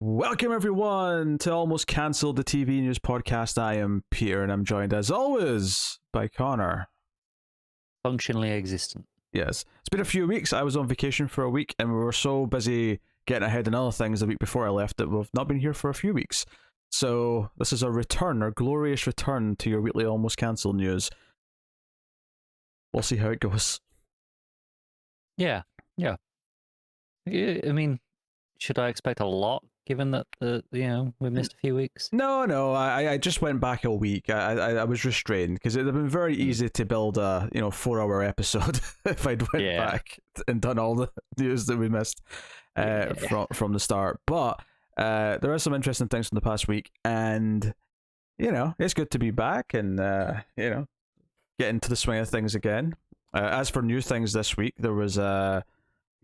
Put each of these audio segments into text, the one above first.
Welcome everyone to Almost Cancelled, the TV news podcast. I am Peter and I'm joined as always by Connor. Functionally existent. Yes, it's been a few weeks. I was on vacation for a week and we were so busy getting ahead in other things the week before I left that we've not been here for a few weeks. So this is our return, our glorious return to your weekly Almost Cancelled news. We'll see how it goes. Yeah. I mean, should I expect a lot given that we missed a few weeks? No. I just went back a week. I was restrained because it would have been very easy to build a 4-hour episode if I'd went back and done all the news that we missed from the start. But there are some interesting things from the past week, and it's good to be back and get into the swing of things again. As for new things this week, there was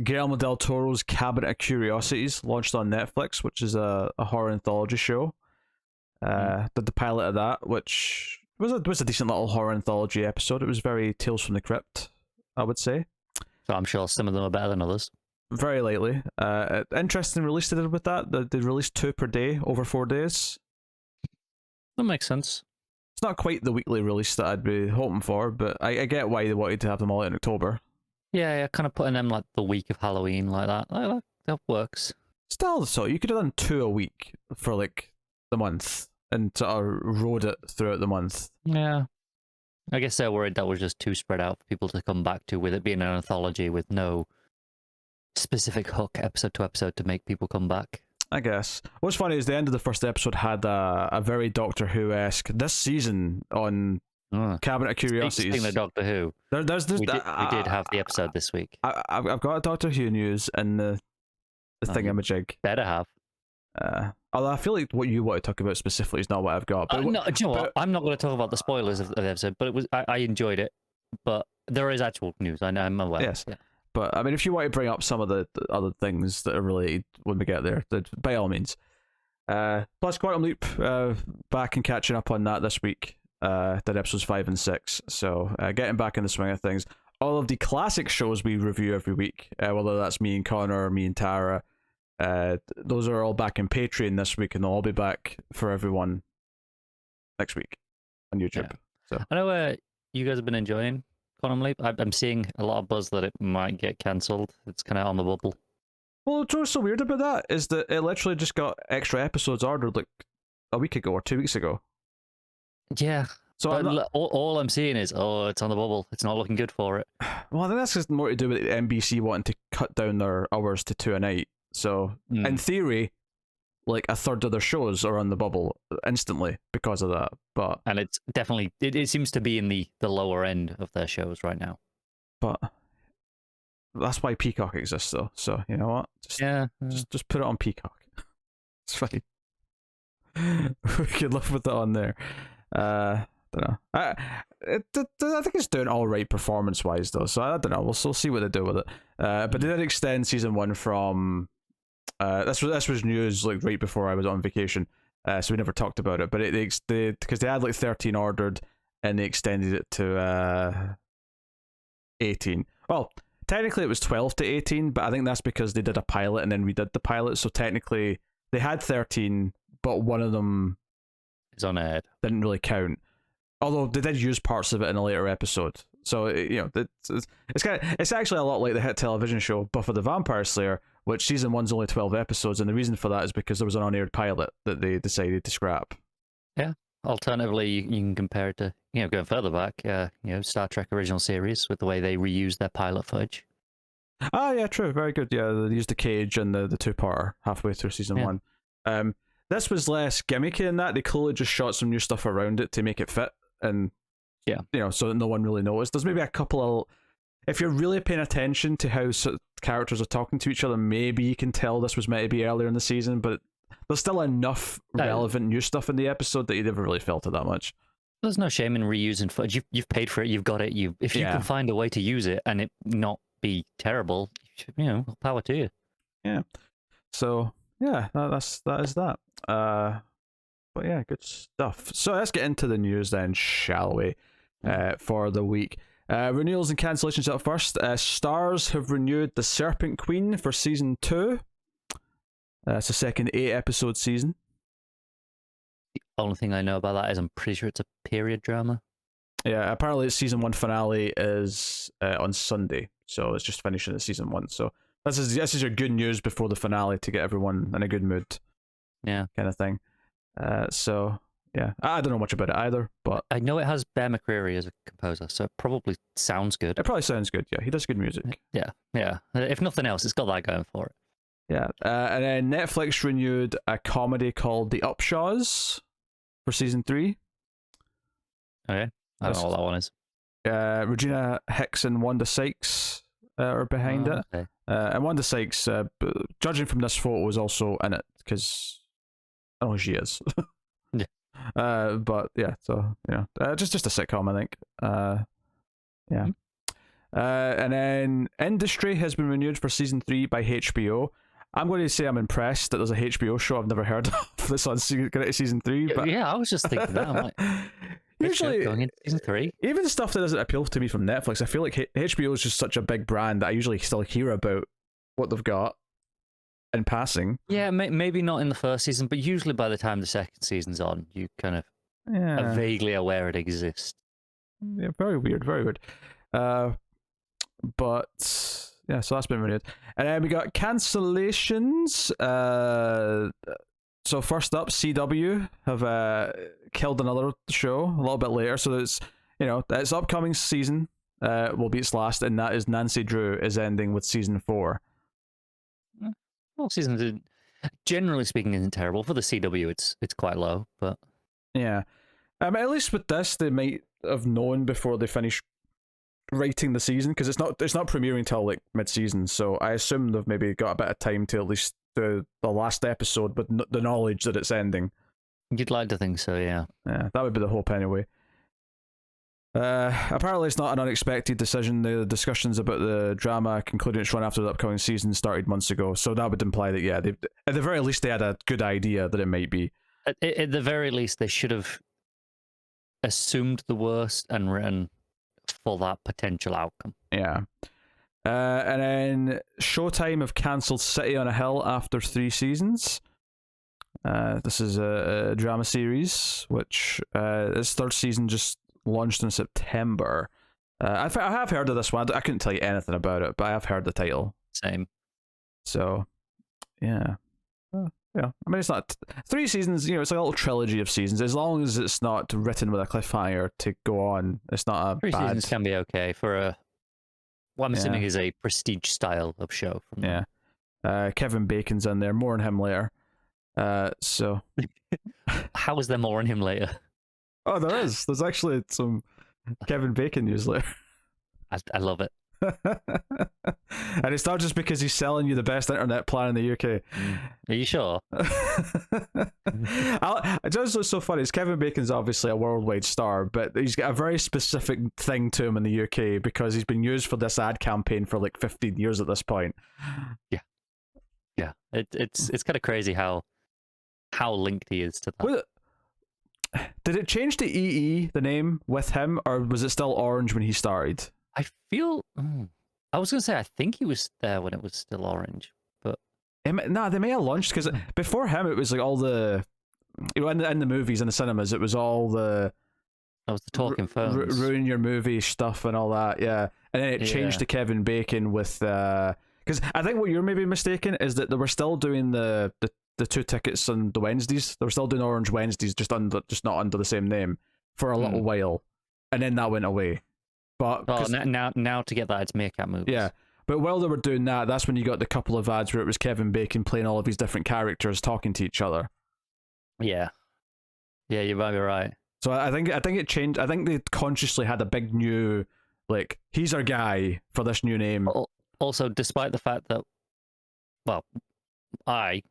Guillermo del Toro's Cabinet of Curiosities launched on Netflix, which is a horror anthology show. Did the pilot of that, which was a decent little horror anthology episode. It was very Tales from the Crypt, I would say. So I'm sure some of them are better than others. Very likely. Interesting release they did with that. They released 2 per day over 4 days. That makes sense. It's not quite the weekly release that I'd be hoping for, but I get why they wanted to have them all out in October. Yeah, kind of putting them like the week of Halloween like that. That works. Still, so you could have done 2 a week for like the month and sort of rode it throughout the month. Yeah. I guess they're worried that was just too spread out for people to come back to, with it being an anthology with no specific hook episode to episode to make people come back. I guess. What's funny is the end of the first episode had a very Doctor Who-esque this season on Cabinet of Curiosities. Speaking of Doctor Who, we did have the episode this week. I've got a Doctor Who news and the thingamajig. Better have. Although I feel like what you want to talk about specifically is not what I've got. But no, do you know what? I'm not going to talk about the spoilers of the episode, but I enjoyed it. But there is actual news. I'm aware. Yes. Yeah. But I mean, if you want to bring up some of the other things that are related when we get there, then by all means. Plus, Quantum Leap, back and catching up on that this week. Did episodes 5 and 6. So getting back in the swing of things. All of the classic shows we review every week, whether that's me and Connor or me and Tara, those are all back in Patreon this week, and they'll all be back for everyone next week on YouTube. Yeah. So I know you guys have been enjoying Quantum Leap. I'm seeing a lot of buzz that it might get cancelled. It's kind of on the bubble. Well, what's so weird about that is that it literally just got extra episodes ordered like a week ago or 2 weeks ago. Yeah. So all I'm seeing is, it's on the bubble. It's not looking good for it. Well, I think that's just more to do with NBC wanting to cut down their hours to 2 a night. So, in theory, like a third of their shows are on the bubble instantly because of that. And it's definitely, it seems to be in the lower end of their shows right now. But that's why Peacock exists, though. So, you know what? Just put it on Peacock. It's fine. We could live with it on there. Don't know. I think it's doing all right performance-wise, though. So I don't know. We'll see what they do with it. But they did extend season 1 from. This was news like right before I was on vacation, so we never talked about it. But because they had like 13 ordered, and they extended it to 18. Well, technically it was 12 to 18, but I think that's because they did a pilot and then we did the pilot. So technically they had 13, but one of them is on air. Didn't really count. Although they did use parts of it in a later episode. So it's actually a lot like the hit television show Buffy the Vampire Slayer, which season 1's only 12 episodes, and the reason for that is because there was an on-aired pilot that they decided to scrap. Yeah. Alternatively, you can compare it to going further back, Star Trek original series with the way they reused their pilot footage. Ah, yeah, true, very good. Yeah, they used the cage and the 2-parter halfway through season 1. This was less gimmicky than that. They clearly just shot some new stuff around it to make it fit, and so that no one really noticed. There's maybe a couple of, if you're really paying attention to how characters are talking to each other, maybe you can tell this was meant to be earlier in the season, but there's still enough relevant new stuff in the episode that you never really felt it that much. There's no shame in reusing footage. You've paid for it. You've got it. If you can find a way to use it and it not be terrible, power to you. Yeah. So that is that. But yeah, good stuff. So let's get into the news then, shall we? For the week. Renewals and cancellations up first. Stars have renewed The Serpent Queen for season 2. It's a second 8-episode season. The only thing I know about that is I'm pretty sure it's a period drama. Yeah, apparently its season 1 finale is on Sunday, so it's just finishing the season 1. So this is your good news before the finale to get everyone in a good mood. Yeah, kind of thing. So yeah, I don't know much about it either, but I know it has Bear McCreary as a composer, so it probably sounds good. It probably sounds good. Yeah, he does good music. Yeah. If nothing else, it's got that going for it. Yeah, and then Netflix renewed a comedy called The Upshaws for season 3. Okay, I don't know what that one is. Regina Hicks and Wanda Sykes are behind it. Okay. And Wanda Sykes, judging from this photo, is also in it because I don't know who she is. Yeah. But yeah, so just a sitcom, I think. Yeah. And then Industry has been renewed for season 3 by HBO. I'm going to say I'm impressed that there's a HBO show I've never heard of this on season 3. But yeah, I was just thinking that. I'm like, usually going into season 3. Even stuff that doesn't appeal to me from Netflix, I feel like HBO is just such a big brand that I usually still hear about what they've got in passing. Yeah, maybe not in the first season, but usually by the time the second season's on, you kind of are vaguely aware it exists. Yeah, very weird, very weird. But yeah, so that's been renewed. And then we got Cancellations. So first up, CW have killed another show a little bit later. So it's its upcoming season will be its last, and that is Nancy Drew is ending with season 4. Well, season 2, generally speaking, isn't terrible. For the CW, it's quite low, but yeah. At least with this, they might have known before they finish writing the season, because it's not premiering till like mid-season. So I assume they've maybe got a bit of time to at least do the last episode with the knowledge that it's ending. You'd like to think so, yeah. Yeah, that would be the hope anyway. Apparently it's not an unexpected decision. The discussions about the drama concluding its run after the upcoming season started months ago, so that would imply that at the very least they had a good idea that it might be. At the very least, they should have assumed the worst and written for that potential outcome. Yeah. And then Showtime have cancelled City on a Hill after 3 seasons. This is a drama series, which its 3rd season just launched in September. I have heard of this one. I couldn't tell you anything about it, but I have heard the title. Same. So, yeah. Yeah. I mean, it's not 3 seasons, it's like a little trilogy of seasons. As long as it's not written with a cliffhanger to go on, it's not a 3 bad... seasons can be okay for what I'm assuming is a prestige style of show. Kevin Bacon's in there. More on him later. So... How is there more on him later? Oh, there is. There's actually some Kevin Bacon news later. I love it. And it's not just because he's selling you the best internet plan in the UK. Are you sure? It's also so funny. Kevin Bacon's obviously a worldwide star, but he's got a very specific thing to him in the UK because he's been used for this ad campaign for like 15 years at this point. Yeah. It's kind of crazy how linked he is to that. Did it change to EE, the name, with him, or was it still Orange when he started? I feel... I was going to say, I think he was there when it was still Orange, but... Nah, they may have launched, because before him, it was like all the... in the movies, in the cinemas, it was all the... That was the talking phones. Ruin your movie stuff and all that, yeah. And then it changed to Kevin Bacon with... Because I think what you're maybe mistaken is that they were still doing the 2 tickets on the Wednesdays. They were still doing Orange Wednesdays, just not under the same name for a little while, and then that went away. But now to get that, it's Meerkat Movies. Yeah, but while they were doing that, that's when you got the couple of ads where it was Kevin Bacon playing all of these different characters talking to each other. Yeah, you might be right. So I think it changed. I think they consciously had a big new, like, he's our guy for this new name. Also, despite the fact that, well,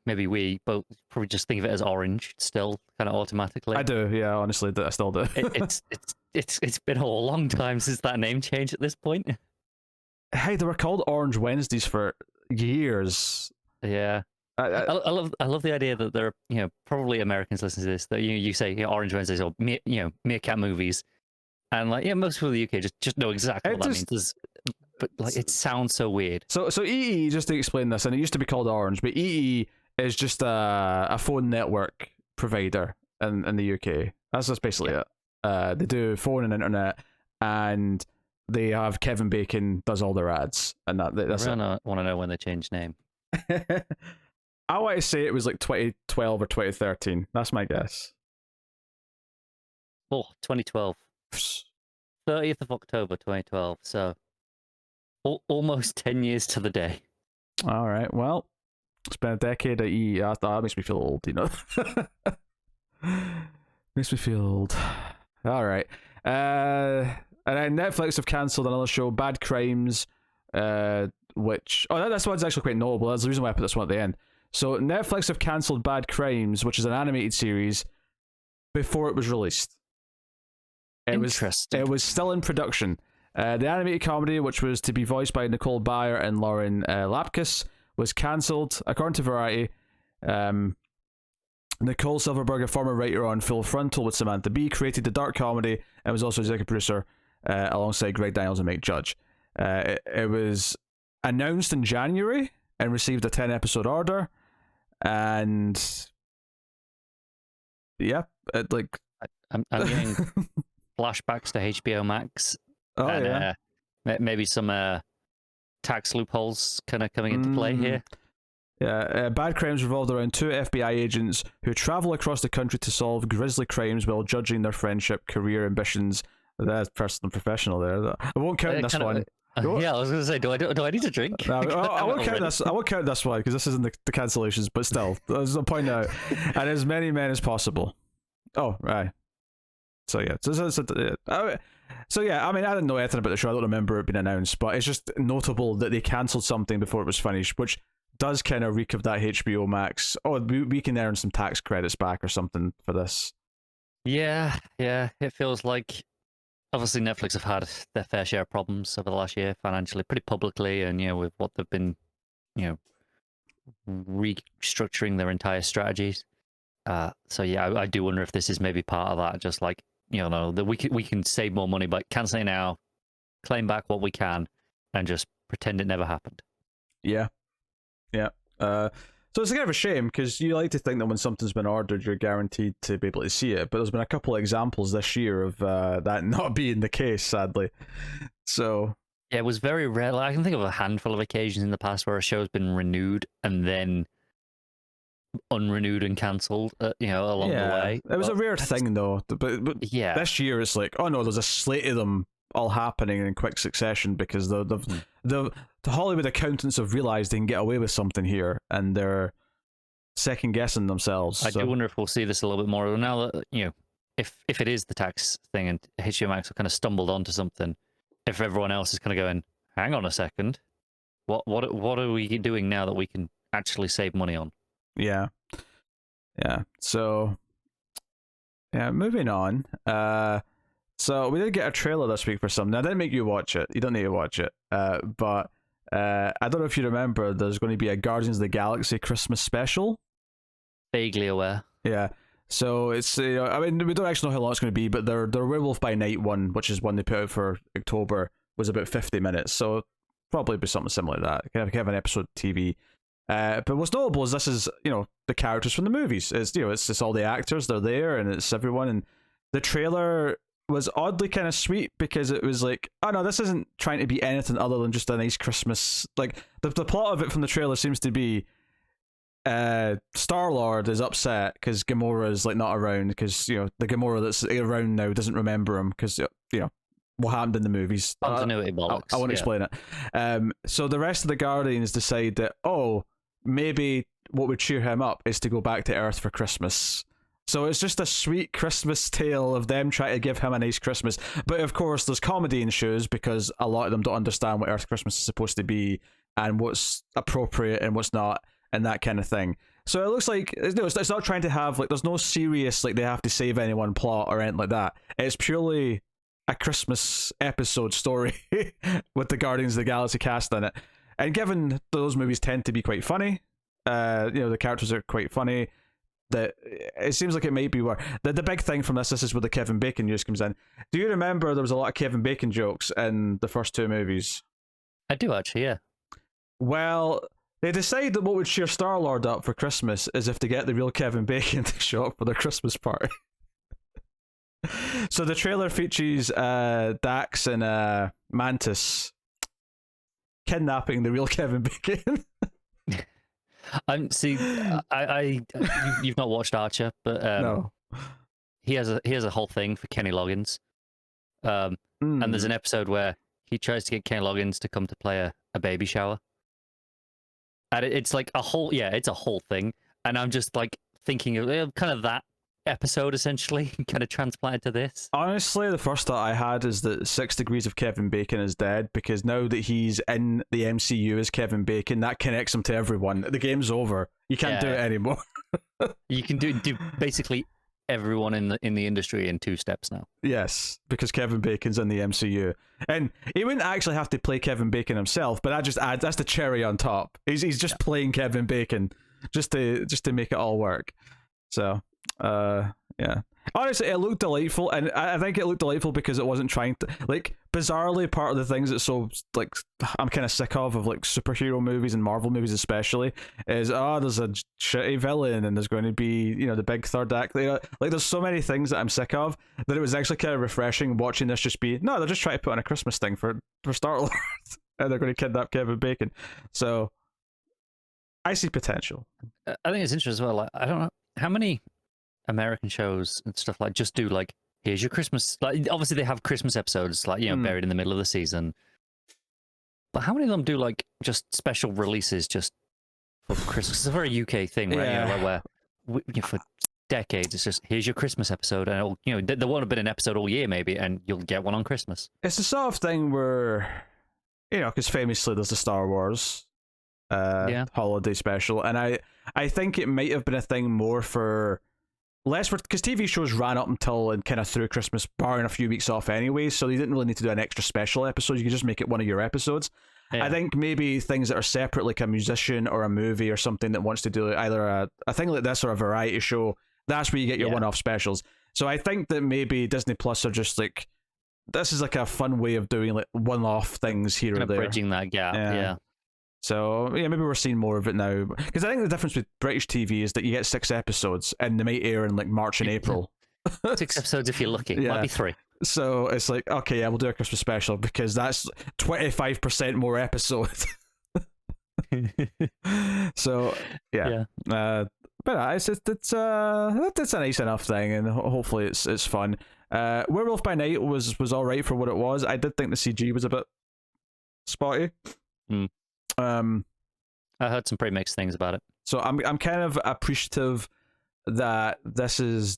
we both probably just think of it as Orange still, kind of automatically. I do, yeah. Honestly, I still do. It's been a long time since that name changed at this point. Hey, they were called Orange Wednesdays for years. Yeah, I love the idea that there are probably Americans listening to this that you say Orange Wednesdays or Meerkat Movies, and like most people in the UK just know exactly what that means. But like, it sounds so weird. So EE, just to explain this, and it used to be called Orange, but EE is just a phone network provider in the UK. That's just basically it. They do phone and internet, and they have Kevin Bacon does all their ads, and that's I really want to know when they changed name. I want to say it was like 2012 or 2013. That's my guess. Oh, 2012. 30th of October 2012. So almost 10 years to the day. All right. Well, it's been a decade at EE. That makes me feel old, you know. Makes me feel old. All right. And then Netflix have cancelled another show, Bad Crimes, which... Oh, this one's actually quite notable. That's the reason why I put this one at the end. So Netflix have cancelled Bad Crimes, which is an animated series, before it was released. It was still in production. The animated comedy, which was to be voiced by Nicole Byer and Lauren Lapkus, was cancelled. According to Variety, Nicole Silverberg, a former writer on Full Frontal with Samantha Bee, created the dark comedy and was also executive producer alongside Greg Daniels and Mike Judge. It was announced in January and received a 10-episode order, and yeah, I'm getting flashbacks to HBO Max. Oh, and, maybe some tax loopholes kind of coming into play here. Yeah, Bad Crimes revolved around two FBI agents who travel across the country to solve grisly crimes while judging their friendship, career ambitions. That's personal and professional there. I won't count this one. Yeah, I was going to say, do I need a drink? No, I won't count this. I won't count this one because this isn't the cancellations, but still, there's a point out. And as many men as possible. Oh, right. So yeah, so yeah, I mean, I didn't know anything about the show. I don't remember it being announced, but it's just notable that they cancelled something before it was finished, which does kind of reek of that HBO Max. Oh, we can earn some tax credits back or something for this. Yeah, it feels like obviously Netflix have had their fair share of problems over the last year financially, pretty publicly, and with what they've been, restructuring their entire strategies. So yeah, I do wonder if this is maybe part of that. Just like that we can save more money by canceling now, claim back what we can, and just pretend it never happened. Yeah. So it's kind of a shame because you like to think that when something's been ordered, you're guaranteed to be able to see it. But there's been a couple of examples this year of that not being the case, sadly. So yeah, it was very rare. I can think of a handful of occasions in the past where a show's been renewed and then unrenewed and cancelled, along the way. It was a rare thing though. But yeah, this year it's like, oh no, there's a slate of them all happening in quick succession because the Hollywood accountants have realized they can get away with something here, and they're second guessing themselves. I do wonder if we'll see this a little bit more now that if it is the tax thing and HBO Max have kind of stumbled onto something. If everyone else is kind of going, hang on a second, what are we doing now that we can actually save money on? Yeah. So yeah, moving on. So we did get a trailer this week for something. I didn't make you watch it. You don't need to watch it. But I don't know if you remember, there's going to be a Guardians of the Galaxy Christmas special. Vaguely aware. Yeah. So it's, I mean, we don't actually know how long it's going to be, but their Werewolf by Night one, which is one they put out for October, was about 50 minutes. So probably be something similar to that. Kind of an episode of TV. But what's notable is this is, the characters from the movies. It's, it's all the actors, they're there, and it's everyone. And the trailer was oddly kind of sweet because it was like, oh no, this isn't trying to be anything other than just a nice Christmas. Like the plot of it from the trailer seems to be Star-Lord is upset because Gamora is like not around because the Gamora that's around now doesn't remember him because what happened in the movies. Continuity bollocks. I won't explain it. So the rest of the Guardians decide that maybe what would cheer him up is to go back to Earth for Christmas. So it's just a sweet Christmas tale of them trying to give him a nice Christmas. But of course, there's comedy ensues because a lot of them don't understand what Earth Christmas is supposed to be and what's appropriate and what's not and that kind of thing. So it looks like it's not trying to have there's no serious they have to save anyone plot or anything like that. It's purely a Christmas episode story with the Guardians of the Galaxy cast in it. And given those movies tend to be quite funny, the characters are quite funny, that it seems like it might be where the big thing from this is where the Kevin Bacon news comes in. Do you remember there was a lot of Kevin Bacon jokes in the first two movies? I do actually, yeah. Well, They decide that what would cheer Star-Lord up for Christmas is if they get the real Kevin Bacon to show up for their Christmas party. So the trailer features Dax and Mantis kidnapping the real Kevin Bacon. See, you've not watched Archer, but No. He has a whole thing for Kenny Loggins, and there's an episode where he tries to get Kenny Loggins to come to play a baby shower, and it's like it's a whole thing, and I'm just like thinking of kind of that episode essentially kind of transplanted to this. Honestly, the first thought I had is that 6 Degrees of Kevin Bacon is dead, because now that he's in the MCU as Kevin Bacon, that connects him to everyone. The game's over. You can't do it anymore. You can do basically everyone in the industry in 2 steps now. Yes, because Kevin Bacon's in the MCU, and he wouldn't actually have to play Kevin Bacon himself, but that's the cherry on top. He's just playing Kevin Bacon just to make it all work. So yeah, honestly, it looked delightful, and I think it looked delightful because it wasn't trying to, like, bizarrely, part of the things that's so, like, I'm kind of sick of like superhero movies and Marvel movies especially is there's a shitty villain and there's going to be, you know, the big third act. Like there's so many things that I'm sick of that it was actually kind of refreshing watching this just be, no, they're just trying to put on a Christmas thing for Star-Lord and they're going to kidnap Kevin Bacon. So I see potential. I think it's interesting as well. Like, I don't know how many American shows and stuff like just do like, here's your Christmas, like obviously they have Christmas episodes, like, you know, buried in the middle of the season, but how many of them do like just special releases just for Christmas? It's a very UK thing, right? Yeah. You know, like where for decades it's just, here's your Christmas episode, and it'll, you know, there won't have been an episode all year maybe, and you'll get one on Christmas. It's the sort of thing where, you know, because famously there's the Star Wars holiday special, and I think it might have been a thing more for less for, because TV shows ran up until and kind of through Christmas, barring a few weeks off anyway, so you didn't really need to do an extra special episode. You could just make it one of your episodes. Yeah. I think maybe things that are separate, like a musician or a movie or something that wants to do either a thing like this or a variety show, that's where you get your one-off specials. So I think that maybe Disney Plus are just like, this is like a fun way of doing like one-off things here kind or of there. Bridging that gap, yeah. So, yeah, maybe we're seeing more of it now. Because I think the difference with British TV is that you get 6 episodes and they might air in like March and April. 6 episodes if you're lucky. Might be 3. So it's like, okay, yeah, we'll do a Christmas special because that's 25% more episodes. So, yeah. But it's a nice enough thing, and hopefully it's fun. Werewolf by Night was all right for what it was. I did think the CG was a bit spotty. I heard some pretty mixed things about it. So I'm kind of appreciative that this is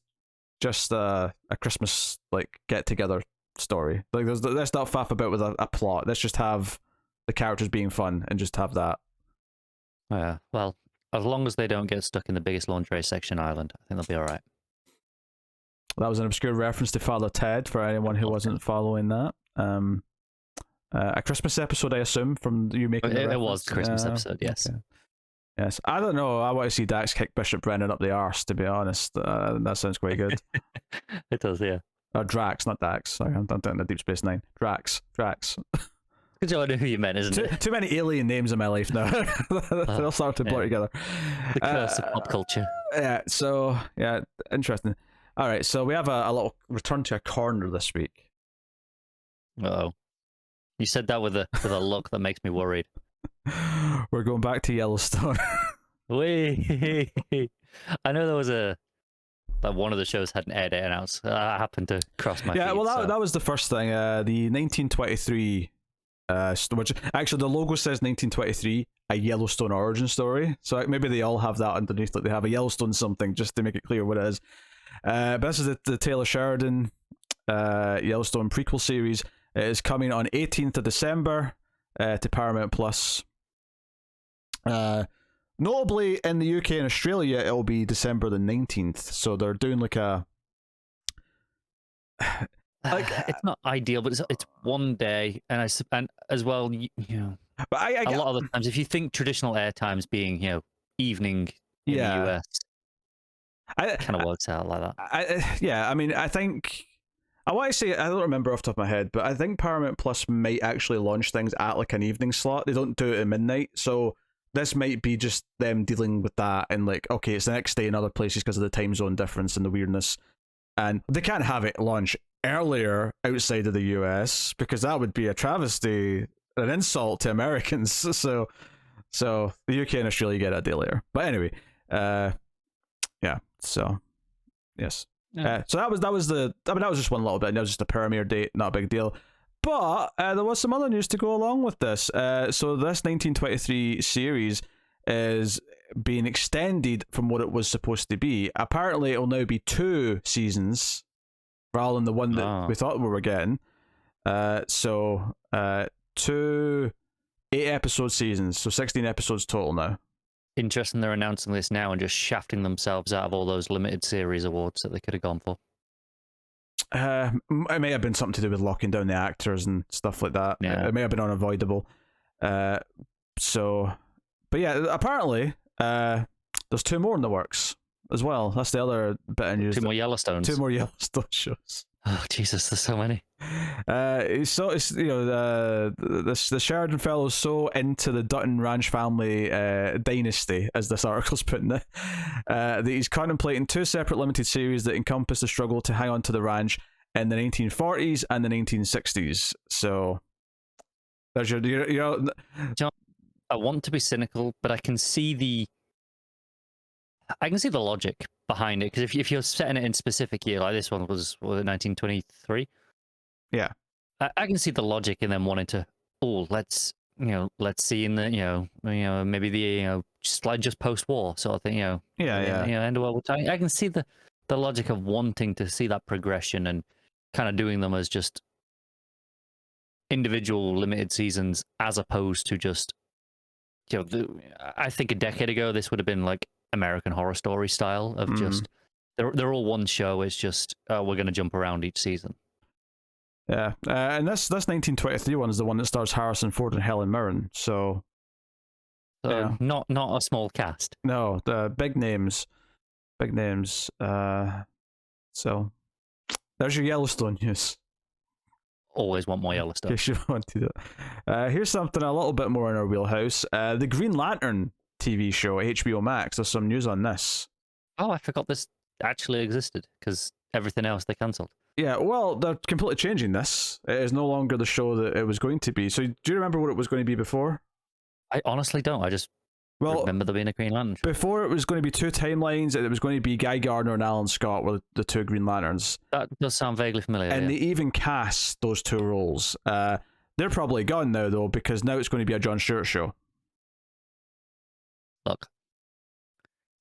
just a Christmas like get together story. Like let's not faff about with a plot. Let's just have the characters being fun and just have that. Yeah. Well, as long as they don't get stuck in the biggest lingerie section island, I think they'll be all right. That was an obscure reference to Father Ted for anyone who wasn't following that. A Christmas episode, I assume, from you making the reference. It was the Christmas episode, yes. Okay. Yes. I don't know. I want to see Dax kick Bishop Brennan up the arse, to be honest. That sounds quite good. It does, yeah. Or Drax, not Dax. Sorry, I'm doing the Deep Space Nine. Drax. Good job, I know who you meant, isn't it? Too many alien names in my life now. They'll start to blur together. The curse of pop culture. Yeah, so, yeah, interesting. All right, so we have a little return to a corner this week. Uh-oh. You said that with a look that makes me worried. We're going back to Yellowstone. Wait. I know there was one of the shows had an edit announced. I happened to cross my feed. Yeah, well, that was the first thing. The 1923, which actually the logo says 1923, a Yellowstone origin story. So maybe they all have that underneath, like they have a Yellowstone something, just to make it clear what it is. But this is the Taylor Sheridan Yellowstone prequel series. It is coming on 18th of December to Paramount Plus. Notably, in the UK and Australia, it'll be December the 19th. So they're doing like a... it's not ideal, but it's one day, and as well, you know, but a lot of the times, if you think traditional air times being, you know, evening in the US, it kind of works out like that. I mean, I think... I want to say, I don't remember off the top of my head, but I think Paramount Plus might actually launch things at like an evening slot. They don't do it at midnight, so this might be just them dealing with that, and like, okay, it's the next day in other places because of the time zone difference and the weirdness, and they can't have it launch earlier outside of the US because that would be a travesty, an insult to Americans. So the UK and Australia get it a day later. But anyway, yeah. So yes. Yeah. So that was that was just one little bit. That was just a premiere date, not a big deal. But there was some other news to go along with this. So this 1923 series is being extended from what it was supposed to be. Apparently, it'll now be 2 seasons rather than the one that we thought we were getting. So 2 8-episode seasons, so 16 episodes total now. Interesting they're announcing this now and just shafting themselves out of all those limited series awards that they could have gone for. It may have been something to do with locking down the actors and stuff like that. Yeah. It may have been unavoidable. So, but yeah, apparently there's 2 more in the works as well. That's the other bit of news. 2 more Yellowstones. 2 more Yellowstone shows. Oh Jesus, there's so many. It's the Sheridan fellow's so into the Dutton Ranch family dynasty, as this article's putting it, that he's contemplating 2 separate limited series that encompass the struggle to hang on to the ranch in the 1940s and the 1960s. So there's your I want to be cynical, but I can see the logic behind it, because if you're setting it in specific year, like this one was it 1923? Yeah, I can see the logic in them wanting to. Let's see in the maybe the just post-war sort of thing. End of World War II. I can see the logic of wanting to see that progression and kind of doing them as just individual limited seasons, as opposed to just I think a decade ago this would have been like American Horror Story style of just they're all one show. It's just we're going to jump around each season. Yeah, and this 1923 one is the one that stars Harrison Ford and Helen Mirren. So not a small cast. No, the big names. So there's your Yellowstone news. Always want more Yellowstone. In case you want to do it. Here's something a little bit more in our wheelhouse. The Green Lantern TV show, HBO Max. There's some news on this. Oh, I forgot this actually existed because everything else they cancelled. Yeah, well, they're completely changing this. It is no longer the show that it was going to be. So do you remember what it was going to be before? I honestly don't. I just remember there being a Green Lantern show. Before, it was going to be 2 timelines, and it was going to be Guy Gardner and Alan Scott were the 2 Green Lanterns. That does sound vaguely familiar. And they even cast those 2 roles. They're probably gone now, though, because now it's going to be a Jon Stewart show. Look,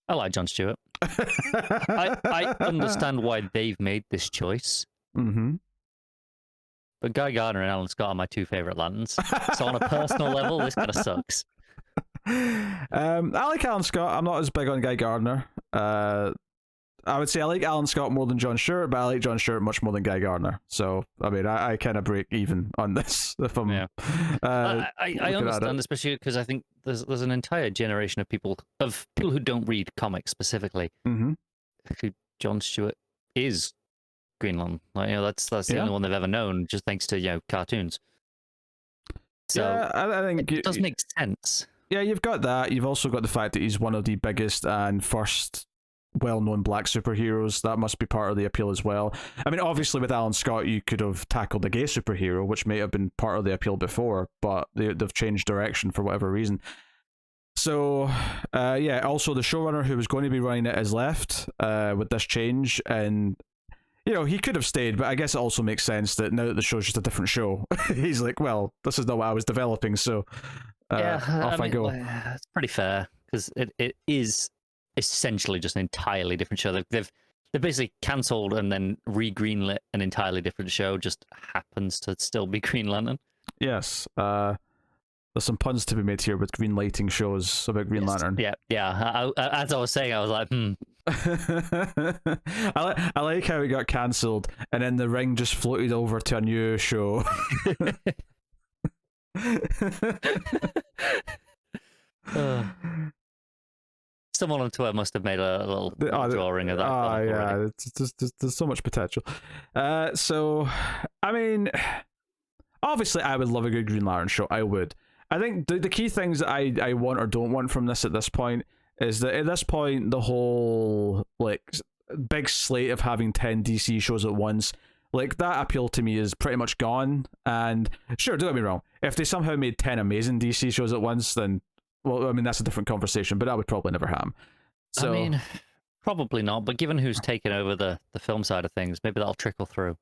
I like Jon Stewart. I understand why they've made this choice. Mm-hmm. But Guy Gardner and Alan Scott are my 2 favorite Lanterns. So on a personal level, this kind of sucks. I like Alan Scott. I'm not as big on Guy Gardner. I would say I like Alan Scott more than Jon Stewart, but I like Jon Stewart much more than Guy Gardner. So I mean, I kind of break even on this. If I'm, I understand, especially because I think there's an entire generation of people who don't read comics specifically, who Jon Stewart is Green Lantern. That's the only one they've ever known, just thanks to cartoons. So yeah, I think it does make sense. Yeah, you've got that. You've also got the fact that he's one of the biggest and first well-known black superheroes. That must be part of the appeal as well. I mean, obviously with Alan Scott, you could have tackled a gay superhero, which may have been part of the appeal before, but they've changed direction for whatever reason. So, also the showrunner who was going to be running it has left with this change, and he could have stayed, but I guess it also makes sense that now that the show's just a different show, he's like, well, this is not what I was developing, so off I go. It's pretty fair, because it is essentially just an entirely different show. They've basically cancelled and then re-greenlit an entirely different show, just happens to still be Green Lantern. Yes. There's some puns to be made here with green lighting shows about Green Lantern. Yeah. As I was saying, I was like, I like how it got cancelled and then the ring just floated over to a new show. Someone on Twitter must have made a little drawing of that. Yeah, there's so much potential. So, I mean, obviously, I would love a good Green Lantern show. I would. I think the key things that I want or don't want from this at this point is that at this point the whole like big slate of having 10 DC shows at once, like that appeal to me is pretty much gone. And sure, don't get me wrong, if they somehow made 10 amazing DC shows at once, then well, I mean that's a different conversation, but that would probably never happen. So, I mean, probably not. But given who's taken over the film side of things, maybe that'll trickle through.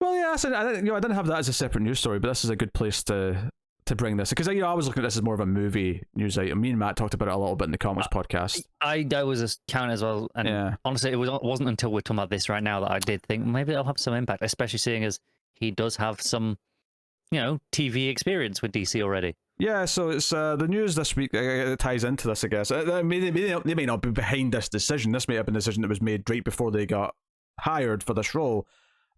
well, yeah, so I didn't have that as a separate news story, but this is a good place to bring this because I was looking at this as more of a movie news item. Me and Matt talked about it a little bit in the comics podcast. I was a count as well, and honestly, it wasn't until we're talking about this right now that I did think maybe it'll have some impact, especially seeing as he does have some, TV experience with DC already. Yeah, so it's the news this week it ties into this, I guess. They may not be behind this decision. This may have been a decision that was made right before they got hired for this role.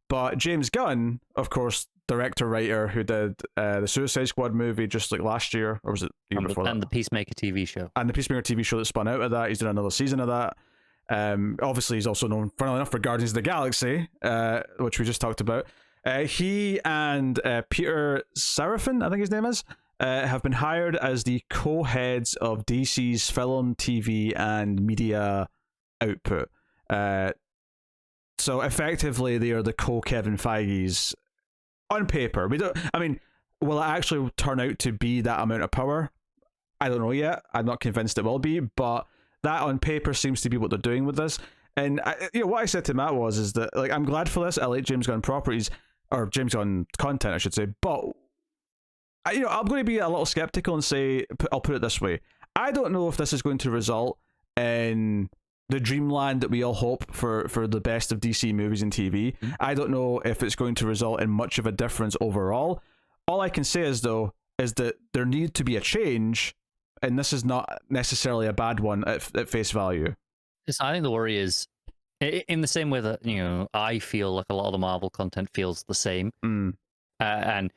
But James Gunn, of course, director-writer who did the Suicide Squad movie just like last year, or was it the year before that? And the Peacemaker TV show. And the Peacemaker TV show that spun out of that. He's done another season of that. Obviously, he's also known, funnily enough, for Guardians of the Galaxy, which we just talked about. He and Peter Seraphine, I think his name is, have been hired as the co-heads of DC's film, TV, and media output. So effectively, they are the co-Kevin Feige's on paper. Will it actually turn out to be that amount of power? I don't know yet. I'm not convinced it will be, but that on paper seems to be what they're doing with this. And what I said to Matt is that like I'm glad for this. I like James Gunn properties or James Gunn content, I should say. But I'm going to be a little skeptical and say I'll put it this way: I don't know if this is going to result in the dreamland that we all hope for the best of DC movies and TV. Mm-hmm. I don't know if it's going to result in much of a difference overall. All I can say is that there needs to be a change, and this is not necessarily a bad one at face value. I think the worry is, in the same way that I feel like a lot of the Marvel content feels the same, and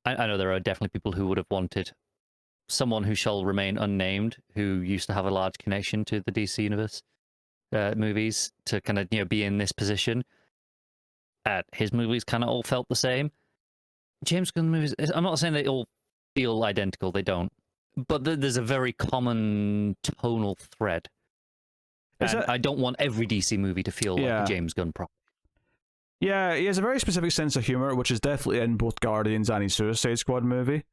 I know there are definitely people who would have wanted someone who shall remain unnamed, who used to have a large connection to the DC universe movies, to kind of be in this position. His movies kind of all felt the same. James Gunn movies, I'm not saying they all feel identical, they don't, but there's a very common tonal thread. I don't want every DC movie to feel like a James Gunn property. Yeah, he has a very specific sense of humor, which is definitely in both Guardians and his Suicide Squad movie.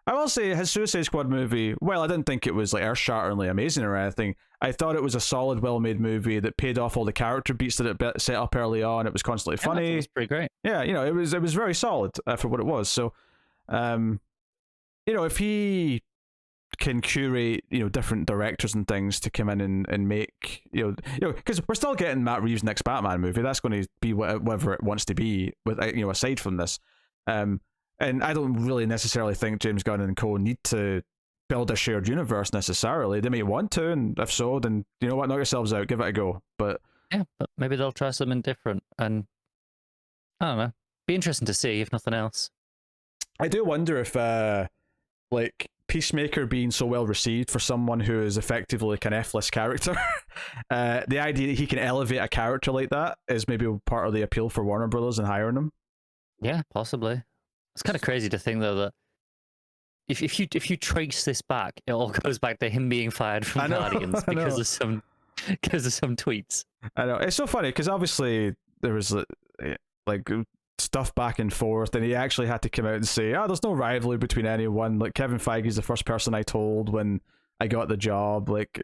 I will say his Suicide Squad movie, well, I didn't think it was like earth-shatteringly amazing or anything. I thought it was a solid, well-made movie that paid off all the character beats that it set up early on. It was constantly funny. It was pretty great. Yeah, it was very solid for what it was. So, if he can curate, different directors and things to come in and make, because we're still getting Matt Reeves' next Batman movie. That's going to be whatever it wants to be, with aside from this. And I don't really necessarily think James Gunn and co need to build a shared universe necessarily. They may want to, and if so, then you know what, knock yourselves out, give it a go. But maybe they'll try something different, and I don't know. Be interesting to see, if nothing else. I do wonder if, like Peacemaker being so well received for someone who is effectively like an F-list character, the idea that he can elevate a character like that is maybe part of the appeal for Warner Brothers and hiring him. Yeah, possibly. It's kind of crazy to think though that if you trace this back, it all goes back to him being fired from Guardians because of some tweets. I know, it's so funny because obviously there was like stuff back and forth, and he actually had to come out and say, there's no rivalry between anyone. Like Kevin Feige's the first person I told when I got the job. Like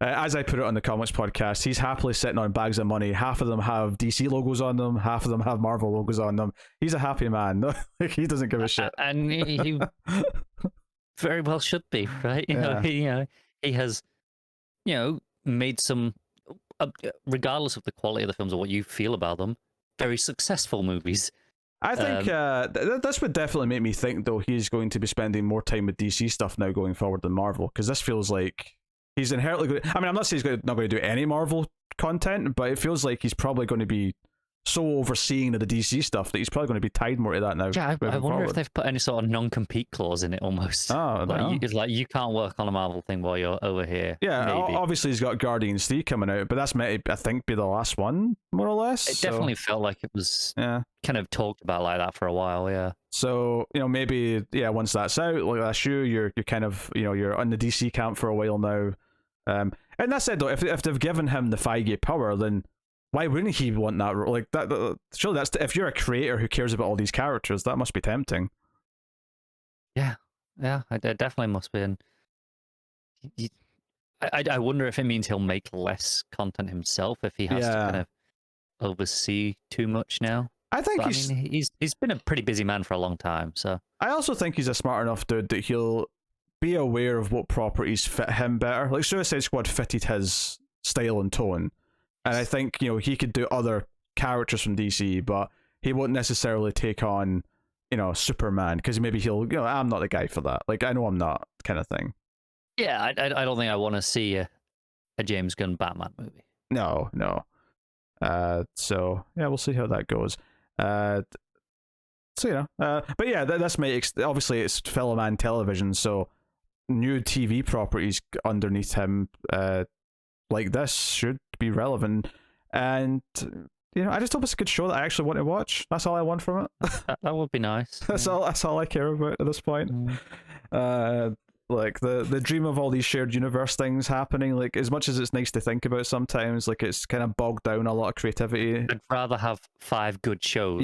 as I put it on the comics podcast, he's happily sitting on bags of money. Half of them have DC logos on them, half of them have Marvel logos on them. He's a happy man. Like he doesn't give a shit, and he very well should be, right? He has made some, regardless of the quality of the films or what you feel about them, very successful movies. I think this would definitely make me think, though, he's going to be spending more time with DC stuff now going forward than Marvel, because this feels like he's inherently good. I mean, I'm not saying he's not going to do any Marvel content, but it feels like he's probably going to be so overseeing the DC stuff that he's probably going to be tied more to that now. Yeah, I wonder forward. if they've put any sort of non-compete clause in it almost. Oh, it's like you can't work on a Marvel thing while you're over here. Yeah, maybe. Obviously he's got Guardians 3 coming out, but that's meant to, I think, be the last one, more or less. It definitely felt like it was kind of talked about like that for a while, yeah. So, maybe, once that's out, like that's you're kind of, you're on the DC camp for a while now. And that said, though, if they've given him the Feige power, then why wouldn't he want that? Like, surely that's, if you're a creator who cares about all these characters, that must be tempting. Yeah, it definitely must be. And I wonder if it means he'll make less content himself if he has to kind of oversee too much now. I think he's been a pretty busy man for a long time. So I also think he's a smart enough dude that he'll be aware of what properties fit him better. Like Suicide Squad fitted his style and tone, and I think he could do other characters from DC, but he won't necessarily take on Superman because maybe he'll I'm not the guy for that. Like I know I'm not, kind of thing. Yeah, I don't think I want to see a James Gunn Batman movie. No. So yeah, we'll see how that goes. But yeah, that's obviously it's film and television, so new TV properties underneath him, like this, should be relevant. And I just hope it's a good show that I actually want to watch. That's all I want from it. That would be nice. That's all I care about at this point. Like the dream of all these shared universe things happening, like as much as it's nice to think about sometimes, like it's kind of bogged down a lot of creativity. I'd rather have 5 good shows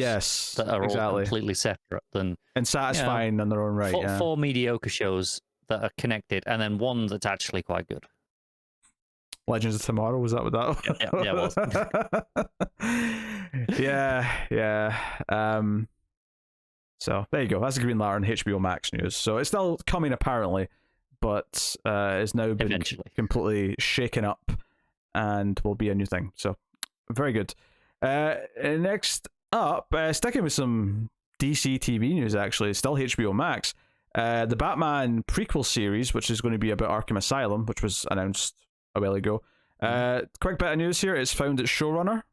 that are all completely separate than and satisfying in their own right. 4 mediocre shows that are connected, and then one that's actually quite good. Legends of Tomorrow, was that what that was? Yeah, it was. yeah. So there you go. That's the Green Lantern HBO Max news. So it's still coming apparently, but it's now been completely shaken up and will be a new thing. So very good. Next up, sticking with some DC TV news, actually, still HBO Max. The Batman prequel series, which is going to be about Arkham Asylum, which was announced a while ago. Quick bit of news here: it's found its showrunner.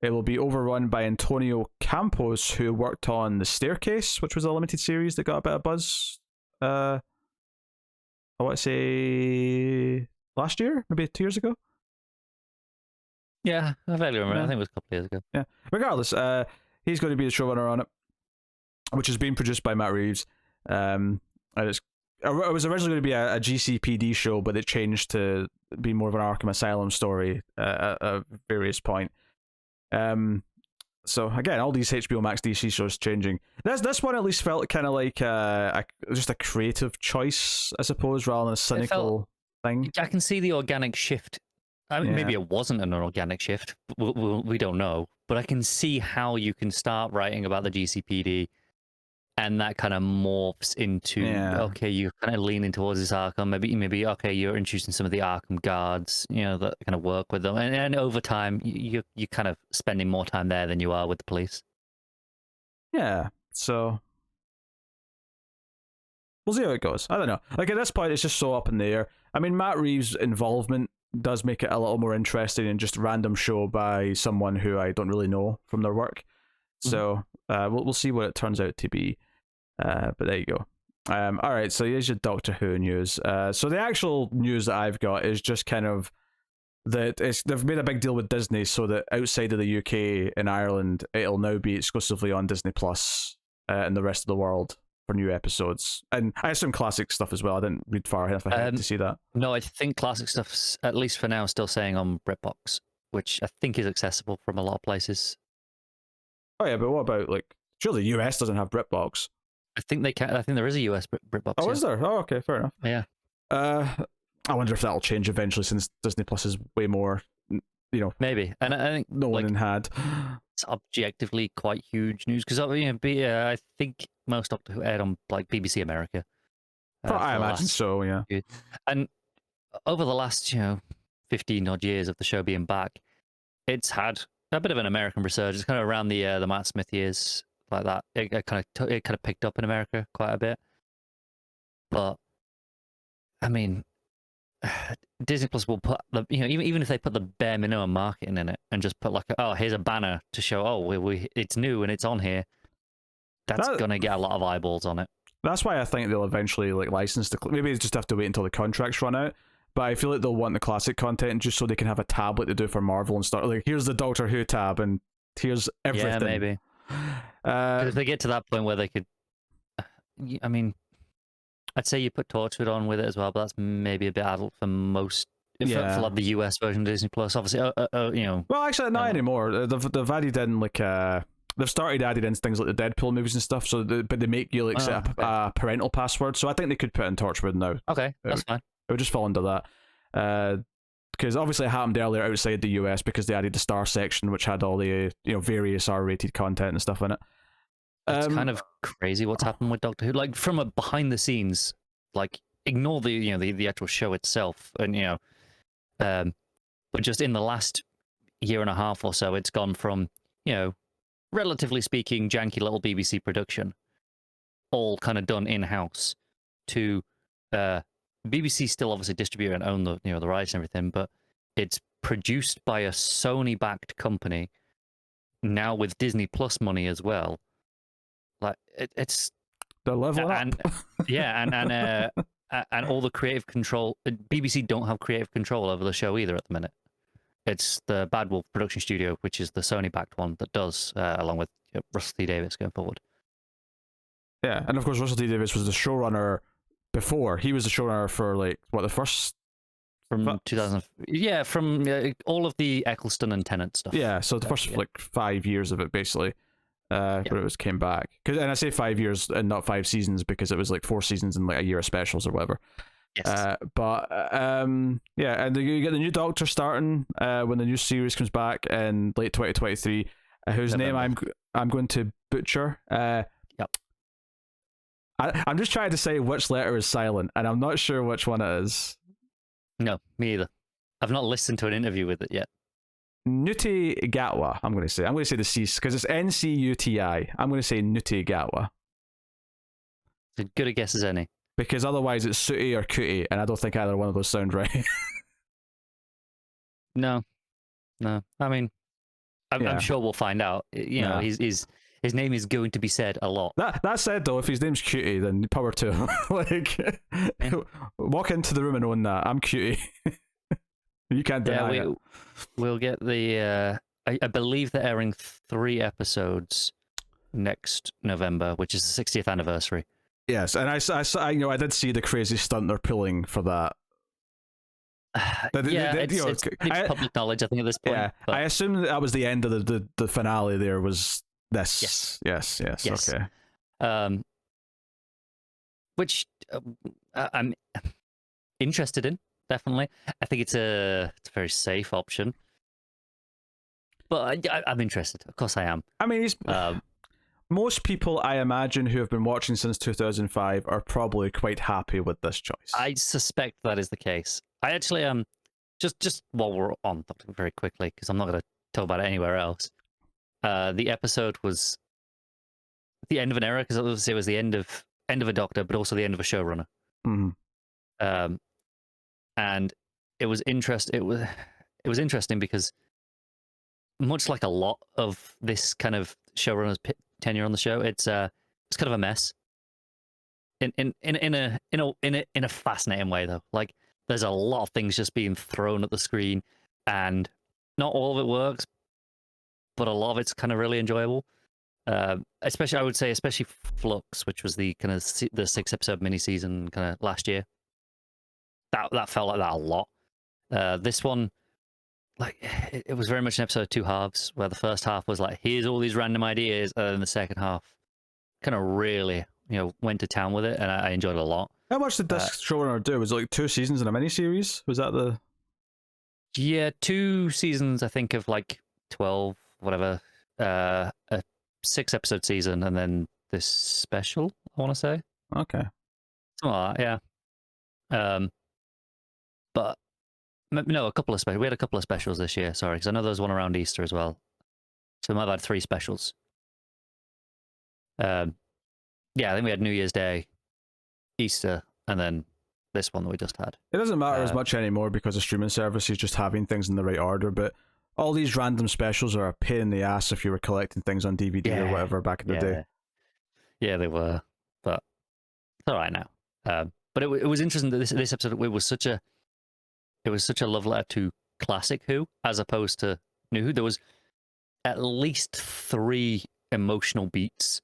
It will be overrun by Antonio Campos, who worked on The Staircase, which was a limited series that got a bit of buzz. I want to say last year, maybe 2 years ago. Yeah, I vaguely remember. I think it was a couple of years ago. Yeah. Regardless, he's going to be the showrunner on it, which is being produced by Matt Reeves. And it was originally going to be a GCPD show, but it changed to be more of an Arkham Asylum story at various point. So again, all these HBO Max DC shows changing. This one at least felt kind of like just a creative choice, I suppose, rather than a cynical thing. I can see the organic shift. I mean, maybe it wasn't an organic shift. We don't know, but I can see how you can start writing about the GCPD, and that kind of morphs into okay, you're kind of leaning towards this Arkham. Maybe okay, you're introducing some of the Arkham guards, that kind of work with them, and over time, you're kind of spending more time there than you are with the police. Yeah, so we'll see how it goes. I don't know. Like at this point, it's just so up in the air. I mean, Matt Reeves' involvement does make it a little more interesting than just a random show by someone who I don't really know from their work. So we'll see what it turns out to be. But there you go. All right, so here's your Doctor Who news. So the actual news that I've got is just kind of that they've made a big deal with Disney so that outside of the UK and Ireland, it'll now be exclusively on Disney Plus and the rest of the world for new episodes. And I assume classic stuff as well. I didn't read far enough ahead to see that. No, I think classic stuff's, at least for now, still saying on BritBox, which I think is accessible from a lot of places. Oh yeah, but what about, like, surely the US doesn't have BritBox? I think they can. I think there is a US BritBox. Oh, is there? Oh, okay, fair enough. Yeah. I wonder if that'll change eventually, since Disney Plus is way more, maybe. And I think no one had. It's objectively quite huge news because I think most Doctor Who aired on like BBC America. I imagine so. Yeah. And over the last 15 odd years of the show being back, it's had a bit of an American resurgence, kind of around the Matt Smith years, like that. It kind of picked up in America quite a bit. But I mean, Disney Plus will put the, even if they put the bare minimum marketing in it and just put like, oh, here's a banner to show, oh, it's new and it's on here. That's gonna get a lot of eyeballs on it. That's why I think they'll eventually like license the. Maybe they just have to wait until the contracts run out. But I feel like they'll want the classic content just so they can have a tablet to do for Marvel and start like, here's the Doctor Who tab and here's everything. Yeah, maybe. If they get to that point where they could, I mean, I'd say you put Torchwood on with it as well, but that's maybe a bit adult for most. For like the US version of Disney Plus, obviously, Well, actually, not anymore. They've added in like they've started adding in things like the Deadpool movies and stuff. So, but they make you like set up a parental password. So I think they could put in Torchwood now. Okay, that's fine. It would just fall under that. Because obviously it happened earlier outside the US because they added the Star section, which had all the various R-rated content and stuff in it. It's kind of crazy what's happened with Doctor Who. Like from a behind the scenes, like ignore the actual show itself, and but just in the last year and a half or so, it's gone from relatively speaking janky little BBC production, all kind of done in house, to BBC still obviously distribute and own the the rights and everything, but it's produced by a Sony backed company now with Disney Plus money as well. Like it's the level up. And and all the creative control. BBC don't have creative control over the show either at the minute. It's the Bad Wolf production studio, which is the Sony backed one, that does, along with Russell T Davies going forward. Yeah, and of course Russell T Davies was the showrunner before. He was the showrunner for like the first from 2000. Yeah, from all of the Eccleston and Tennant stuff. Yeah, so the first like 5 years of it basically. But it came back, and I say 5 years and not 5 seasons because it was like 4 seasons and like a year of specials or whatever. Yes. And you get the new Doctor starting when the new series comes back in late 2023, whose name I'm going to butcher. Yep. I'm just trying to say which letter is silent, and I'm not sure which one it is. No, me either. I've not listened to an interview with it yet. Ncuti Gatwa, I'm going to say. I'm going to say the C because it's Ncuti. I'm going to say Ncuti Gatwa. As good a guess as any. Because otherwise it's Sooty or Cootie, and I don't think either one of those sound right. No. I mean, I'm sure we'll find out. His name is going to be said a lot. That said, though, if his name's Cutie, then power to him. Walk into the room and own that. I'm Cutie. You can't deny it. We'll get the. I believe they're airing 3 episodes next November, which is the 60th anniversary. Yes, and I did see the crazy stunt they're pulling for that. It's public knowledge, I think, at this point. Yeah, I assume that was the end of the finale. There was this. Yes. Okay. Which I'm interested in. Definitely, I think it's a very safe option. But I'm interested. Of course, I am. I mean, most people, I imagine, who have been watching since 2005 are probably quite happy with this choice. I suspect that is the case. I actually just while we're on very quickly, because I'm not going to talk about it anywhere else. The episode was the end of an era, because it was the end of a Doctor, but also the end of a showrunner. Mm-hmm. And it was It was interesting because, much like a lot of this kind of showrunner's tenure on the show, it's kind of a mess. In a fascinating way, though. Like, there's a lot of things just being thrown at the screen, and not all of it works, but a lot of it's kind of really enjoyable. Especially, I would say, especially Flux, which was the kind of the 6-episode mini-season kind of last year. That felt like that a lot. This one, like, it was very much an episode of 2 halves, where the first half was like, here's all these random ideas, and then the second half kind of really, went to town with it, and I enjoyed it a lot. How much did this showrunner do? Was it like 2 seasons in a miniseries? Was that the... Yeah, 2 seasons, I think, of like 12, whatever, a 6-episode season, and then this special, I want to say. Okay. Something like that, yeah. But no, a couple of specials. We had a couple of specials this year. Sorry, because I know there was one around Easter as well. So we might have had 3 specials. Yeah, I think we had New Year's Day, Easter, and then this one that we just had. It doesn't matter as much anymore because of streaming services just having things in the right order, but all these random specials are a pain in the ass if you were collecting things on DVD or whatever back in the day. Yeah, they were, but it's all right now. But it was interesting that this episode it was such a love letter to classic Who as opposed to New Who. There was at least 3 emotional beats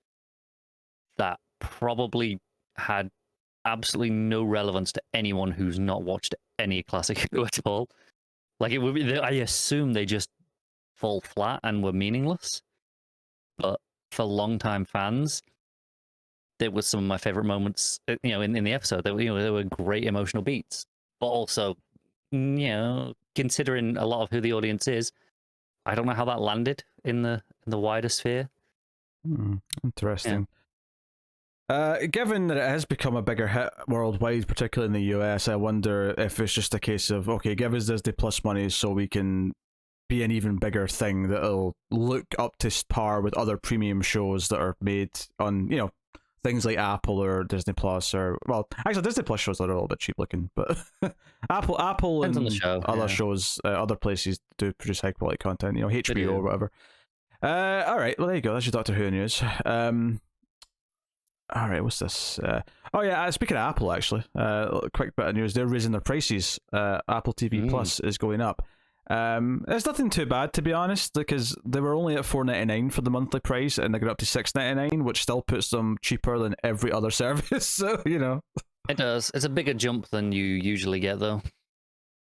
that probably had absolutely no relevance to anyone who's not watched any classic Who at all. Like, it would be, I assume they just fall flat and were meaningless. But for longtime fans, there was some of my favorite moments, in the episode. There were great emotional beats, but also, considering a lot of who the audience is, I don't know how that landed in the wider sphere. Interesting. Given that it has become a bigger hit worldwide, particularly in the US, I wonder if it's just a case of, okay, give us Disney Plus money so we can be an even bigger thing that'll look up to par with other premium shows that are made on, things like Apple or Disney Plus, or, well, actually Disney Plus shows are a little bit cheap looking, but Apple and other shows, other places do produce high quality content, HBO or whatever. All right, well, there you go. That's your Doctor Who news. All right, what's this? Speaking of Apple, actually, quick bit of news. They're raising their prices. Apple TV Plus is going up. It's nothing too bad, to be honest, because they were only at $4.99 for the monthly price, and they got up to $6.99, which still puts them cheaper than every other service. So, It does. It's a bigger jump than you usually get, though.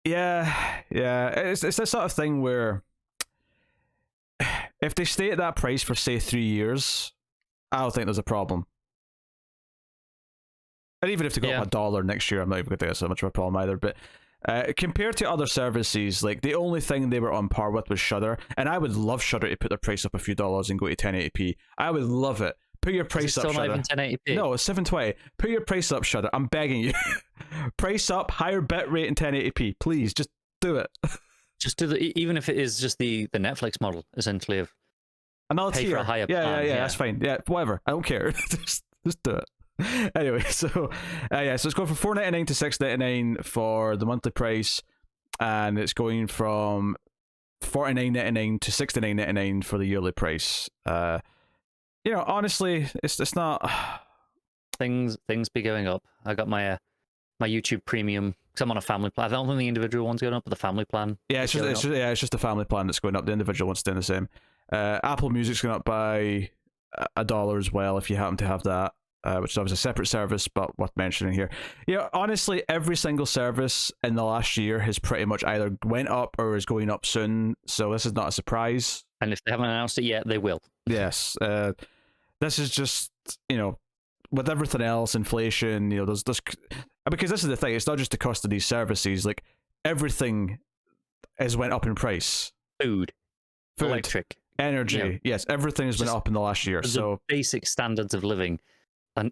Yeah. It's that sort of thing where if they stay at that price for, say, 3 years, I don't think there's a problem. And even if they go up $1 next year, I'm not even going to think that's so much of a problem either. But compared to other services, like, the only thing they were on par with was Shudder. And I would love Shudder to put their price up a few dollars and go to 1080p. I would love it. Put your price up, Shudder. Still not even 1080p? No, it's 720. Put your price up, Shudder. I'm begging you. Price up, higher bit rate, and 1080p. Please, just do it. Just do even if it is just the Netflix model, essentially, of another pay tier. For a higher plan. Yeah, that's fine. Yeah, whatever. I don't care. just do it. Anyway, so it's going from $4.99 to $6.99 for the monthly price, and it's going from $49.99 to $69.99 for the yearly price. Honestly, it's not. Things be going up. I got my YouTube Premium because I'm on a family plan. I don't think the individual one's going up, but the family plan. Yeah, it's just the family plan that's going up. The individual one's staying the same. Apple Music's going up by $1 as well if you happen to have that. Which is obviously a separate service, but worth mentioning here. Honestly, every single service in the last year has pretty much either went up or is going up soon, so this is not a surprise. And if they haven't announced it yet, they will. Yes. This is just, with everything else, inflation, there's because this is the thing, it's not just the cost of these services, like, everything has went up in price. Food. Electric. Energy. Yes, everything has went up in the last year. So basic standards of living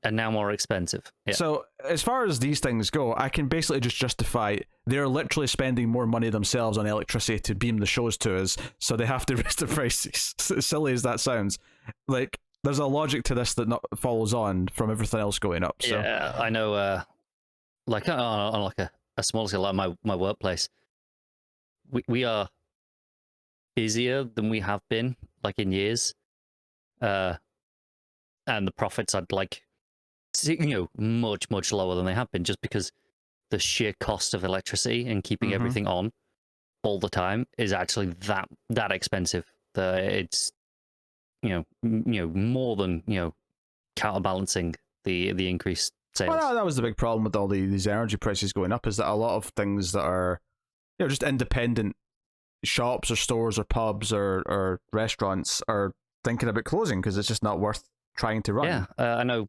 are now more expensive. Yeah. So as far as these things go, I can basically just justify they're literally spending more money themselves on electricity to beam the shows to us, so they have to raise the prices. As silly as that sounds, like, there's a logic to this that not follows on from everything else going up. So. Yeah, I know. Like on like a small scale, like my workplace, we are busier than we have been like in years, and the profits I'd like, much lower than they have been, just because the sheer cost of electricity and keeping everything on all the time is actually that expensive. It's more than counterbalancing the increased sales. Well, that was the big problem with all these energy prices going up, is that a lot of things that are just independent shops or stores or pubs or restaurants are thinking about closing because it's just not worth trying to run. Yeah, I know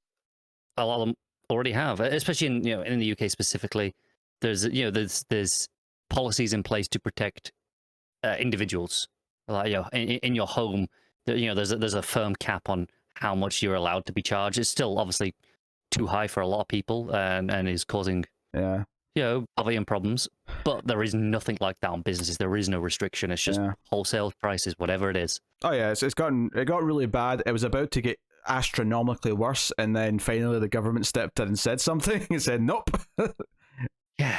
a lot of them already have, especially in the UK specifically. There's policies in place to protect individuals, like in your home. There's a firm cap on how much you're allowed to be charged. It's still obviously too high for a lot of people, and is causing poverty and problems. But there is nothing like that on businesses. There is no restriction. It's just wholesale prices, whatever it is. Oh yeah, it got really bad. It was about to get astronomically worse, and then finally the government stepped in and said something and said nope. Yeah.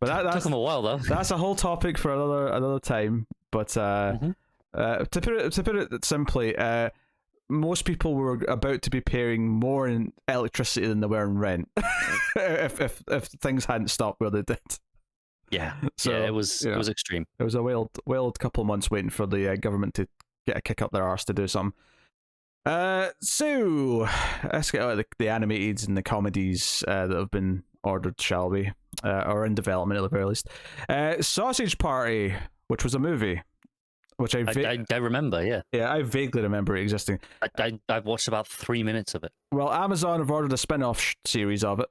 But that took them a while though. That's a whole topic for another time. But to put it simply, most people were about to be paying more in electricity than they were in rent if things hadn't stopped where they did. Yeah. So it was extreme. It was a wild couple of months waiting for the government to get a kick up their arse to do something. So let's get out of the animated and the comedies that have been ordered, shall we? Or in development at the very least. Sausage Party, which was a movie, which I remember, yeah. Yeah, I vaguely remember it existing. I've watched about 3 minutes of it. Well, Amazon have ordered a spin-off series of it.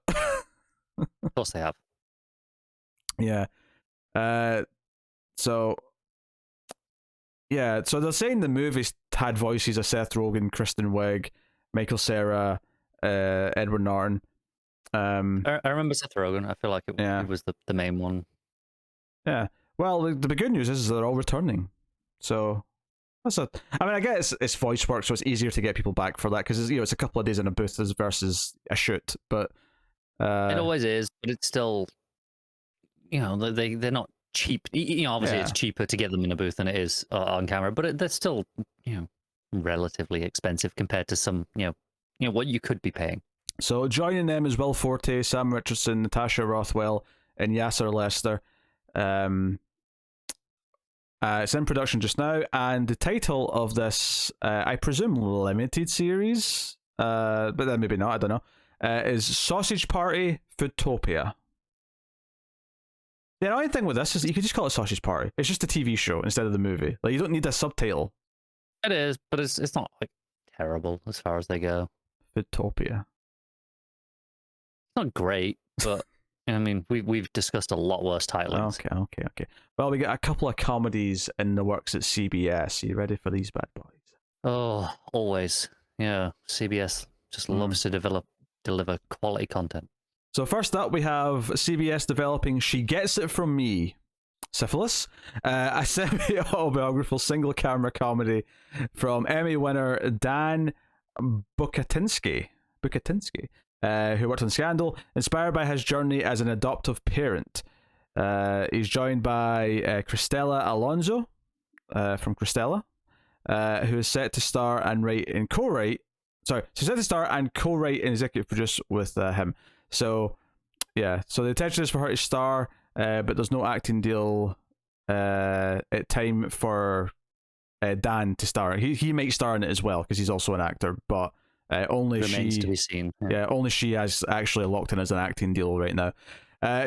Of course they have. Yeah. So they're saying the movies had voices of Seth Rogen, Kristen Wiig, Michael Cera, Edward Norton. I remember Seth Rogen. I feel like it was the main one. Yeah. Well, the good news is they're all returning. So I guess it's voice work, so it's easier to get people back for that because it's a couple of days in a booth versus a shoot. But it always is, but it's still, they're not cheap. Obviously it's cheaper to get them in a booth than it is on camera, but they're still relatively expensive compared to some what you could be paying. So joining them is Will Forte, Sam Richardson, Natasha Rothwell, and Yasser Lester. It's in production just now, and the title of this, I presume, limited series, but then maybe not, I don't know, is Sausage Party Foodtopia. The annoying thing with this is you could just call it Sausage Party. It's just a TV show instead of the movie. Like, you don't need a subtitle. It is, but it's not like terrible as far as they go. Foodtopia. It's not great, but I mean, we've discussed a lot worse titles. Okay. Well, we got a couple of comedies in the works at CBS. Are you ready for these bad boys? Oh, always. Yeah, CBS just loves to deliver quality content. So first up, we have CBS developing She Gets It From Me, Syphilis, a semi-autobiographical single-camera comedy from Emmy winner Dan Bucatinsky, who worked on Scandal, inspired by his journey as an adoptive parent. He's joined by Cristela Alonso from Cristela, who is set to star and co-write and executive produce with him. So the intention is for her to star, but there's no acting deal at time for Dan to star. He might star in it as well because he's also an actor, but only remains to be seen. Yeah, only she has actually locked in as an acting deal right now.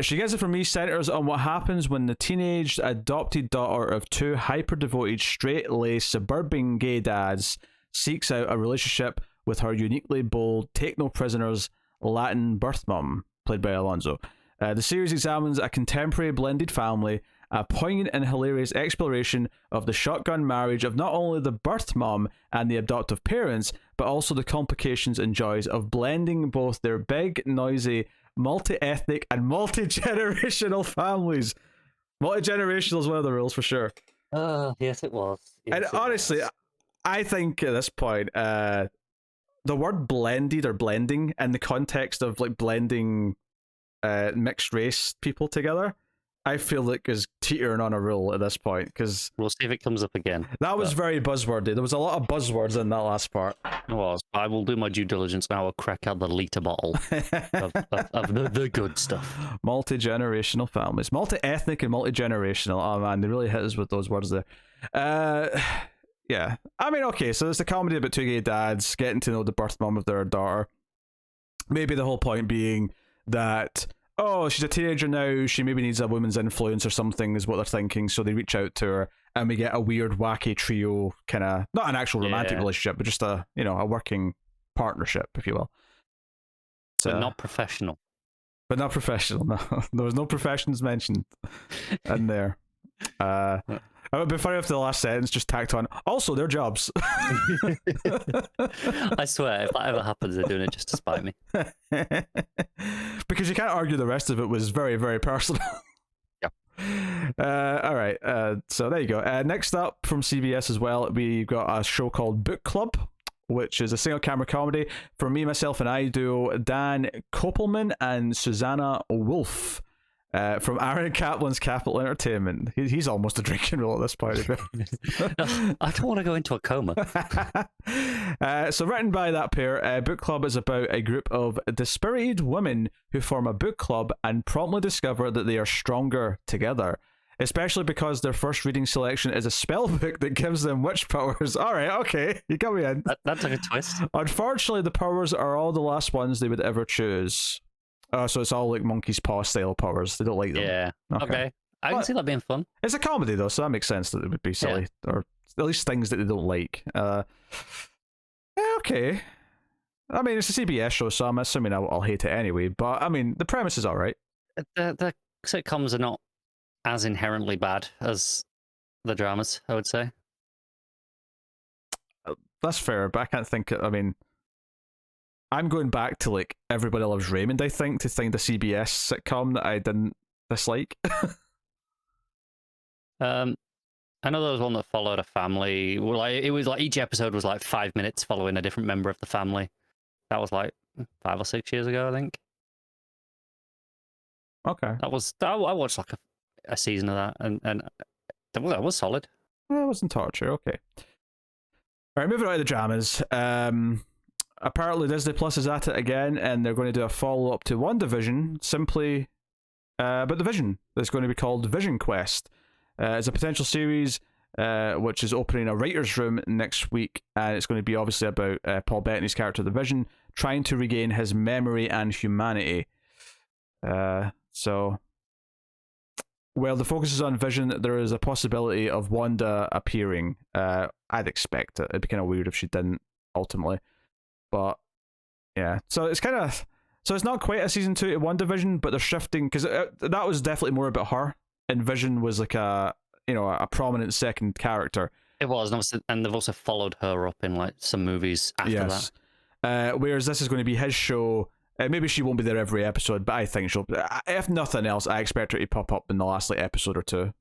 She Gets It From Me centers on what happens when the teenage adopted daughter of two hyper-devoted, straight-laced, suburban gay dads seeks out a relationship with her uniquely bold, take-no-prisoners Latin birth mom, played by Alonso. The series examines a contemporary blended family, a poignant and hilarious exploration of the shotgun marriage of not only the birth mom and the adoptive parents, but also the complications and joys of blending both their big, noisy, multi-ethnic and multi-generational families. Multi-generational is one of the rules for sure. Yes, it was. And honestly, I think at this point, the word blended or blending in the context of like blending mixed race people together, I feel like is teetering on a rule at this point, because we'll see if it comes up again. That was very buzzwordy. There was a lot of buzzwords in that last part. It was. I will do my due diligence now. I'll crack out the liter bottle of the good stuff. Multi-generational families. Multi-ethnic and multi-generational. Oh man, they really hit us with those words there. Yeah. I mean, okay, so it's a comedy about two gay dads getting to know the birth mom of their daughter. Maybe the whole point being that, oh, she's a teenager now, she maybe needs a woman's influence or something, is what they're thinking, so they reach out to her, and we get a weird, wacky trio, kind of, not an actual romantic relationship, but just a working partnership, if you will. So, but not professional. But not professional, no. There was no professions mentioned in there. It would be funny if the last sentence just tacked on, also their jobs. I swear, if that ever happens, they're doing it just to spite me. Because you can't argue the rest of it was very, very personal. Yep. All right. So there you go. Next up from CBS as well, we've got a show called Book Club, which is a single camera comedy for me, myself, and I duo Dan Koppelman and Susanna Wolf. From Aaron Kaplan's Capital Entertainment. He's almost a drinking role at this point. I don't want to go into a coma. So written by that pair, Book Club is about a group of dispirited women who form a book club and promptly discover that they are stronger together. Especially because their first reading selection is a spell book that gives them witch powers. Alright, okay, you got me in. That took a twist. Unfortunately, the powers are all the last ones they would ever choose. So it's all like Monkey's Paw style powers. They don't like them. Yeah. Okay. I can see that being fun. It's a comedy though, so that makes sense that it would be silly. Yeah. Or at least things that they don't like. Yeah, okay. I mean, it's a CBS show, so I'm assuming I'll hate it anyway. But I mean, the premise is alright. The sitcoms are not as inherently bad as the dramas, I would say. That's fair, but I can't think. I mean, I'm going back to like Everybody Loves Raymond, I think, to find a CBS sitcom that I didn't dislike. I know there was one that followed a family. Like it was like each episode was like 5 minutes following a different member of the family. That was like 5 or 6 years ago, I think. Okay. I watched like a season of that, and that was solid. Well, it wasn't torture. Okay. All right, moving on to the dramas. Apparently Disney Plus is at it again, and they're going to do a follow-up to WandaVision, simply about the Vision. That's going to be called Vision Quest. It's a potential series which is opening a writer's room next week, and it's going to be obviously about Paul Bettany's character, the Vision, trying to regain his memory and humanity. So, while the focus is on Vision, there is a possibility of Wanda appearing. I'd expect it. It'd be kind of weird if she didn't, ultimately. But, yeah. So it's kind of... So it's not quite a season 2 to WandaVision, but they're shifting, because that was definitely more about her, and Vision was like a prominent second character. It was, and they've also followed her up in like some movies after that. Whereas this is going to be his show. Maybe she won't be there every episode, but I think she'll. If nothing else, I expect her to pop up in the last like episode or two.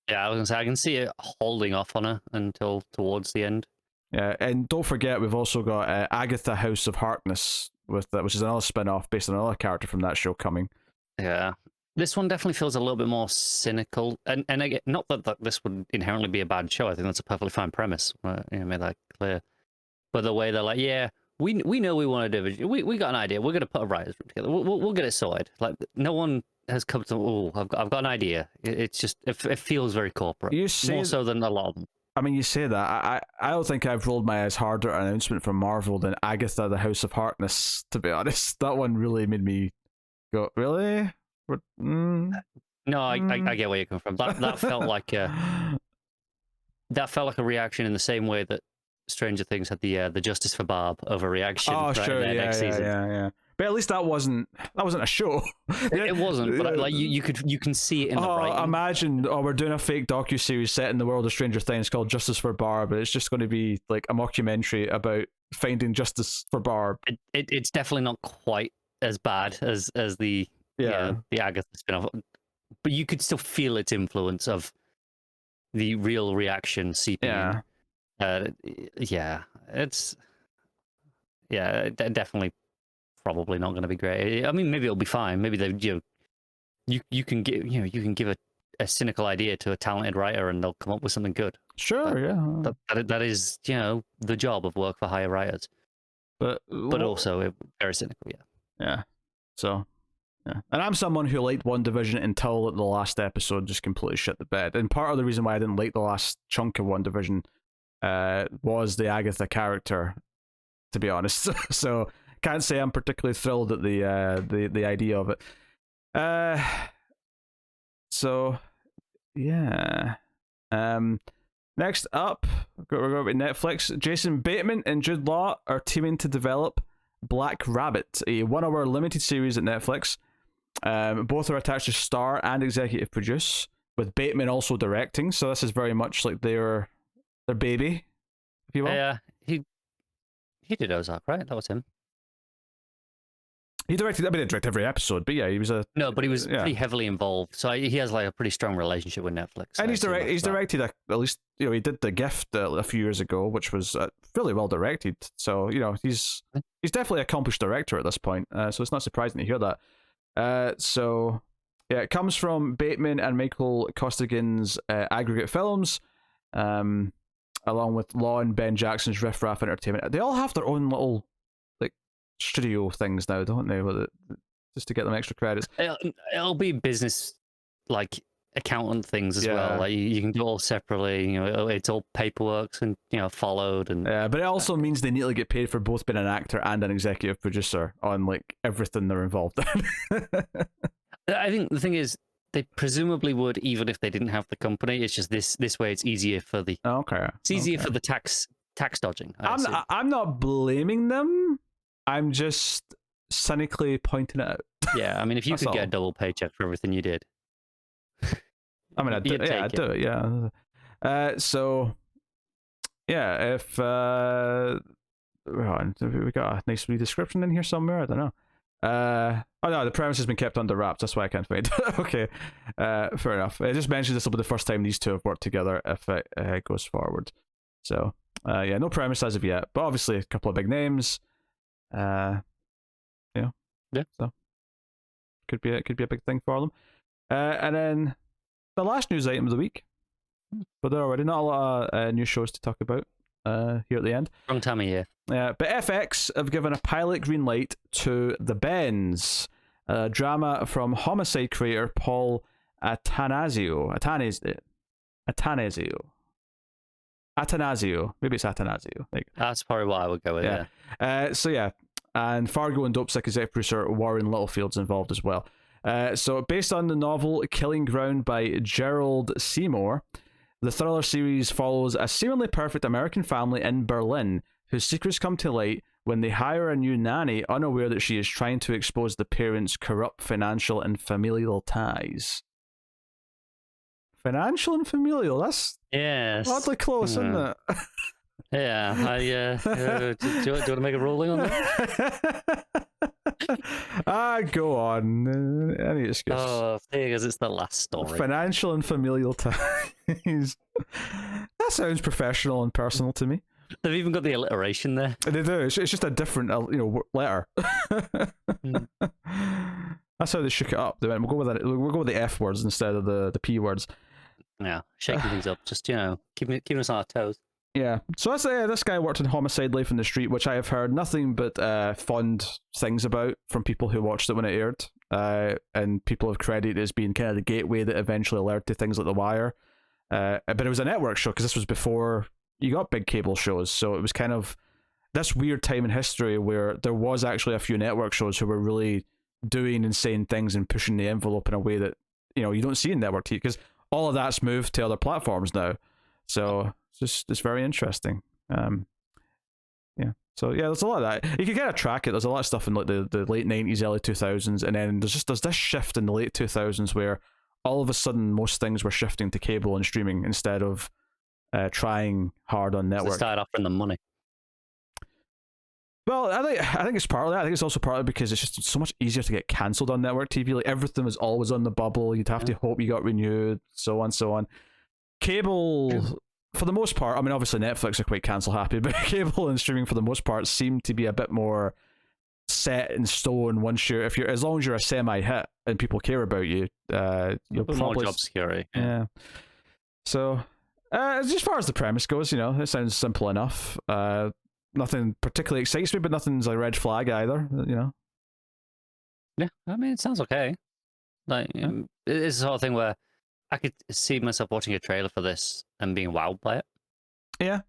Yeah, I was gonna say I can see it holding off on her until towards the end. Yeah, and don't forget we've also got Agatha House of Harkness which is another spin-off based on another character from that show coming. Yeah, this one definitely feels a little bit more cynical, and again, not that this would inherently be a bad show. I think that's a perfectly fine premise. Made that clear. But the way they're like, yeah. We know we want to do it. We got an idea. We're going to put a writer's room together. We'll get it sorted. Like no one has come to. I've got an idea. It's just it feels very corporate. More so than a lot of them. I mean, you say that. I don't think I've rolled my eyes harder at an announcement from Marvel than Agatha, the House of Harkness. To be honest, that one really made me go, really? No, I get where you're coming from. That felt like a reaction in the same way that Stranger Things had the Justice for Barb overreaction. Oh, right, sure, next season. Yeah. But at least that wasn't a show. It wasn't, but like you can see it in the writing. Imagine, we're doing a fake docuseries set in the world of Stranger Things called Justice for Barb, but it's just going to be like a mockumentary about finding justice for Barb. It's definitely not quite as bad as the Agatha spin-off, but you could still feel its influence of the real reaction seeping in. It's definitely probably not going to be great. I mean, maybe it'll be fine. Maybe you can give a cynical idea to a talented writer and they'll come up with something good. Sure, that is the job of work for hire writers. But also very cynical, yeah. So. Yeah. And I'm someone who liked WandaVision until the last episode just completely shit the bed. And part of the reason why I didn't like the last chunk of WandaVision was the Agatha character, to be honest. So can't say I'm particularly thrilled at the idea of it. So yeah. Next up, we're going to Netflix. Jason Bateman and Jude Law are teaming to develop Black Rabbit, a 1-hour limited series at Netflix. Both are attached to star and executive produce, with Bateman also directing. So this is very much like their baby, if you will. Yeah, he did Ozark, right? That was him. He directed. I mean, he directed every episode, but yeah, he was but he was pretty heavily involved. So he has like a pretty strong relationship with Netflix. And he's directed at least he did The Gift a few years ago, which was really well directed. So he's definitely an accomplished director at this point. So it's not surprising to hear that. So Yeah, it comes from Bateman and Michael Costigan's Aggregate Films, along with Lon, Ben Jackson's Riff Raff Entertainment. They all have their own little like studio things now, don't they? Just to get them extra credits. It'll be business like accountant things as well. Like you can do it all separately. It's all paperwork and followed and. Yeah, but it also means they need to get paid for both being an actor and an executive producer on like everything they're involved in. I think the thing is, they presumably would even if they didn't have the company. It's just this way. It's easier for the. It's easier for the tax dodging. I'm not blaming them. I'm just cynically pointing it out. Yeah, I mean, if you could get a double paycheck for everything you did. I mean, I'd do it. Yeah. So, yeah, if we got a nice description in here somewhere. I don't know. Oh no, the premise has been kept under wraps. That's why I can't find it. Okay, fair enough. It just mentions this will be the first time these two have worked together if it goes forward. So, yeah, no premise as of yet, but obviously a couple of big names. Yeah. So could be a big thing for them. And then the last news item of the week. But there already not a lot of new shows to talk about here at the end. Wrong time of year. But FX have given a pilot green light to The Bends, a drama from Homicide creator Paul Atanasio. Maybe it's Atanasio. That's probably what I would go with. Yeah. So yeah, and Fargo and Dopesick executive producer Warren Littlefield's involved as well. So based on the novel Killing Ground by Gerald Seymour, the thriller series follows a seemingly perfect American family in Berlin whose secrets come to light when they hire a new nanny, unaware that she is trying to expose the parents' corrupt financial and familial ties. Financial and familial, that's oddly close, isn't it? Yeah, do you want to make a ruling on that? Go on. Any excuse. Oh, because it's the last story. Financial and familial ties. That sounds professional and personal to me. They've even got the alliteration there. They do. It's just a different, letter. That's how they shook it up. They went, we'll go with the F words instead of the P words. Yeah, shaking things up. Just keeping us on our toes. Yeah, so that's this guy worked in Homicide: Life in the Street, which I have heard nothing but fond things about from people who watched it when it aired, and people have credited it as being kind of the gateway that eventually led to things like The Wire. But it was a network show because this was before you got big cable shows, so it was kind of this weird time in history where there was actually a few network shows who were really doing insane things and pushing the envelope in a way that you don't see in network TV, because all of that's moved to other platforms now. So it's very interesting. Yeah. So yeah, there's a lot of that. You can kind of track it. There's a lot of stuff in like the late 90s, early 2000s, and then there's this shift in the late 2000s where all of a sudden most things were shifting to cable and streaming instead of trying hard on network. They started offering them money. Well, I think it's partly that. I think it's also partly because it's just so much easier to get cancelled on network TV. Like everything was always on the bubble. You'd have to hope you got renewed, so on. Cable, for the most part, I mean, obviously Netflix are quite cancel happy, but cable and streaming for the most part seem to be a bit more set in stone. As long as you're a semi-hit and people care about you, you'll probably more job security. Yeah. So, as far as the premise goes, it sounds simple enough. Nothing particularly excites me, but nothing's a red flag either. Yeah, I mean, it sounds okay. Like it's the sort of thing where I could see myself watching a trailer for this and being wowed by it. Yeah.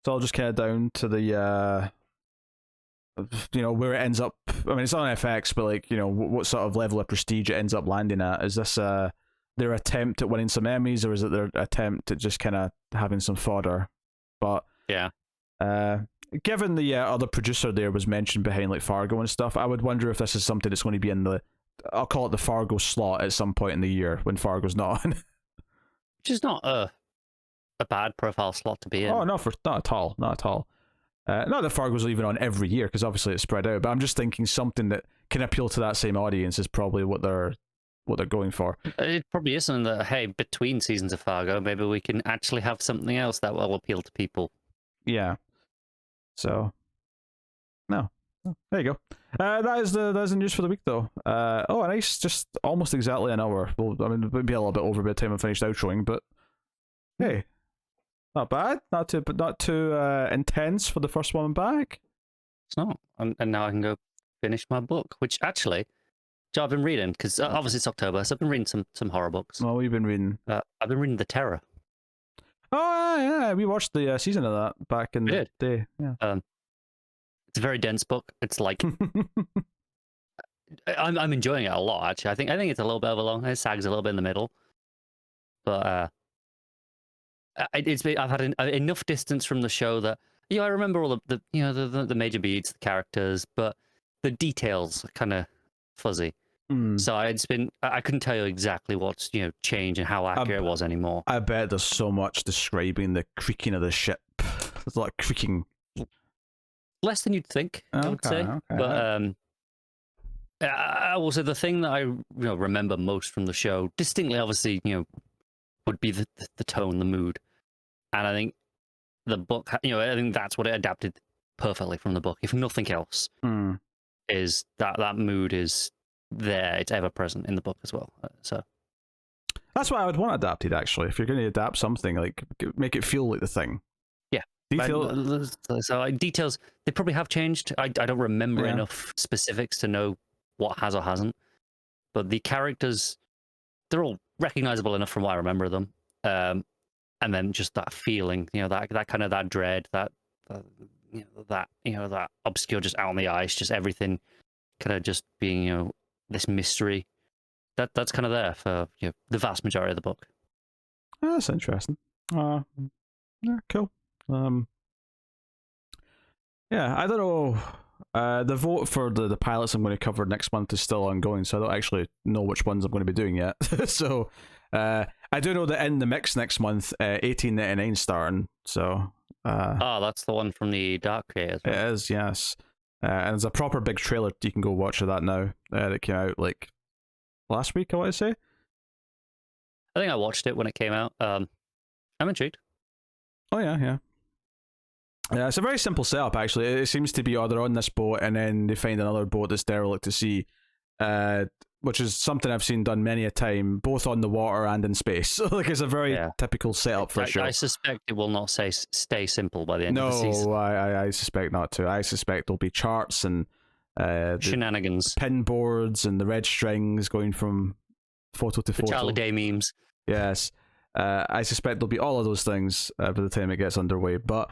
So I'll just kind of down to the where it ends up. I mean, it's on FX, but like what sort of level of prestige it ends up landing at. Is this their attempt at winning some Emmys, or is it their attempt at just kind of having some fodder? But yeah. Given the other producer there was mentioned behind like Fargo and stuff, I would wonder if this is something that's going to be in I'll call it the Fargo slot at some point in the year when Fargo's not on. Which is not a bad profile slot to be in. Oh, not at all. Not that Fargo's even on every year, because obviously it's spread out, but I'm just thinking something that can appeal to that same audience is probably what they're going for. It probably isn't that, hey, between seasons of Fargo, maybe we can actually have something else that will appeal to people. Yeah. So, no. There you go. That is the news for the week, though. Oh, nice, just almost exactly an hour. Well, I mean, it would be a little bit over by the time I finished outroing, but hey, not bad. Not too intense for the first one back. It's not. And now I can go finish my book, which actually, I've been reading, because obviously it's October, so I've been reading some horror books. What have you been reading? I've been reading The Terror. Oh, yeah, we watched the season of that back in the day. Yeah. It's a very dense book. It's like I'm enjoying it a lot, actually. I think it's a little bit overlong. It sags a little bit in the middle, but I've had enough distance from the show that I remember all the major beats, the characters, but the details are kind of fuzzy. So I couldn't tell you exactly what's changed and how accurate it was anymore. I bet there's so much describing the creaking of the ship. There's a lot of creaking. Less than you'd think, I would say. Okay. But also the thing that I remember most from the show, distinctly, obviously, would be the tone, the mood, and I think the book, I think that's what it adapted perfectly from the book. If nothing else, is that mood is there, it's ever present in the book as well. So that's what I would want adapted, actually. If you're going to adapt something, like make it feel like the thing. Yeah, details they probably have changed. I don't remember enough specifics to know what has or hasn't, but the characters, they're all recognizable enough from what I remember them. And then just that feeling, that kind of that dread, that obscure, just out on the ice, just everything kind of just being this mystery. That's kind of there for the vast majority of the book. Oh, that's interesting. Yeah, cool. Yeah, I don't know. The vote for the pilots I'm going to cover next month is still ongoing, so I don't actually know which ones I'm going to be doing yet. So I do know that in the mix next month, 1899 starting. So that's the one from the Dark Creators. Right? It is, yes. And there's a proper big trailer you can go watch of that now. That came out like last week, I want to say. I think I watched it when it came out. I'm intrigued. Oh yeah. Yeah, it's a very simple setup, actually. It seems to be they're on this boat and then they find another boat that's derelict to sea, which is something I've seen done many a time, both on the water and in space. Like, it's a very typical setup for sure. I suspect it will not stay simple by the end of the season. No, I suspect not to. I suspect there'll be charts and shenanigans, pin boards, and the red strings going from photo to photo. Charlie Day memes. Yes. I suspect there'll be all of those things by the time it gets underway. But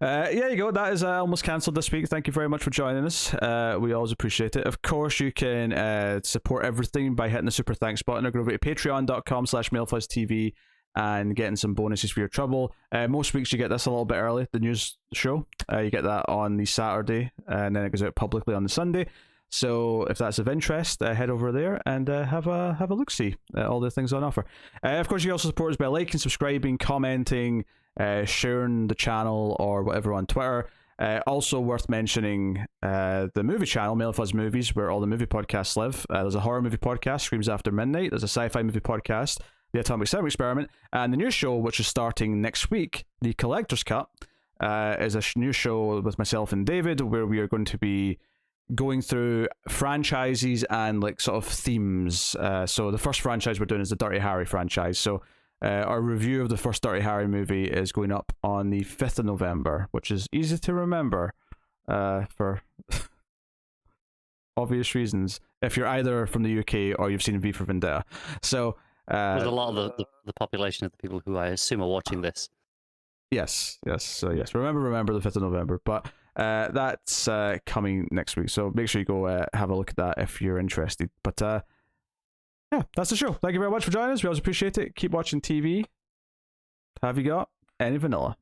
there you go. That is almost cancelled this week. Thank you very much for joining us. We always appreciate it. Of course, you can support everything by hitting the super thanks button or go over to patreon.com/MailFuzzTV and getting some bonuses for your trouble. Most weeks you get this a little bit early, the news show. You get that on the Saturday, and then it goes out publicly on the Sunday. So if that's of interest, head over there and have a look-see at all the things on offer. Of course, you also support us by liking, subscribing, commenting, sharing the channel or whatever on Twitter. Also worth mentioning the movie channel, Mail Fuzz Movies, where all the movie podcasts live. There's a horror movie podcast, Screams After Midnight. There's a sci-fi movie podcast, The Atomic Cinema Experiment. And the new show, which is starting next week, The Collector's Cut, is a new show with myself and David, where we are going to be going through franchises and like sort of themes. So the first franchise we're doing is the Dirty Harry franchise. So our review of the first Dirty Harry movie is going up on the 5th of November, which is easy to remember for obvious reasons, if you're either from the UK or you've seen V for Vendetta. So there's a lot of the population of the people who I assume are watching this. Yes. So yes, remember the 5th of November. But that's coming next week, so make sure you go have a look at that if you're interested. But yeah, that's the show. Thank you very much for joining us. We always appreciate it. Keep watching TV. Have you got any vanilla?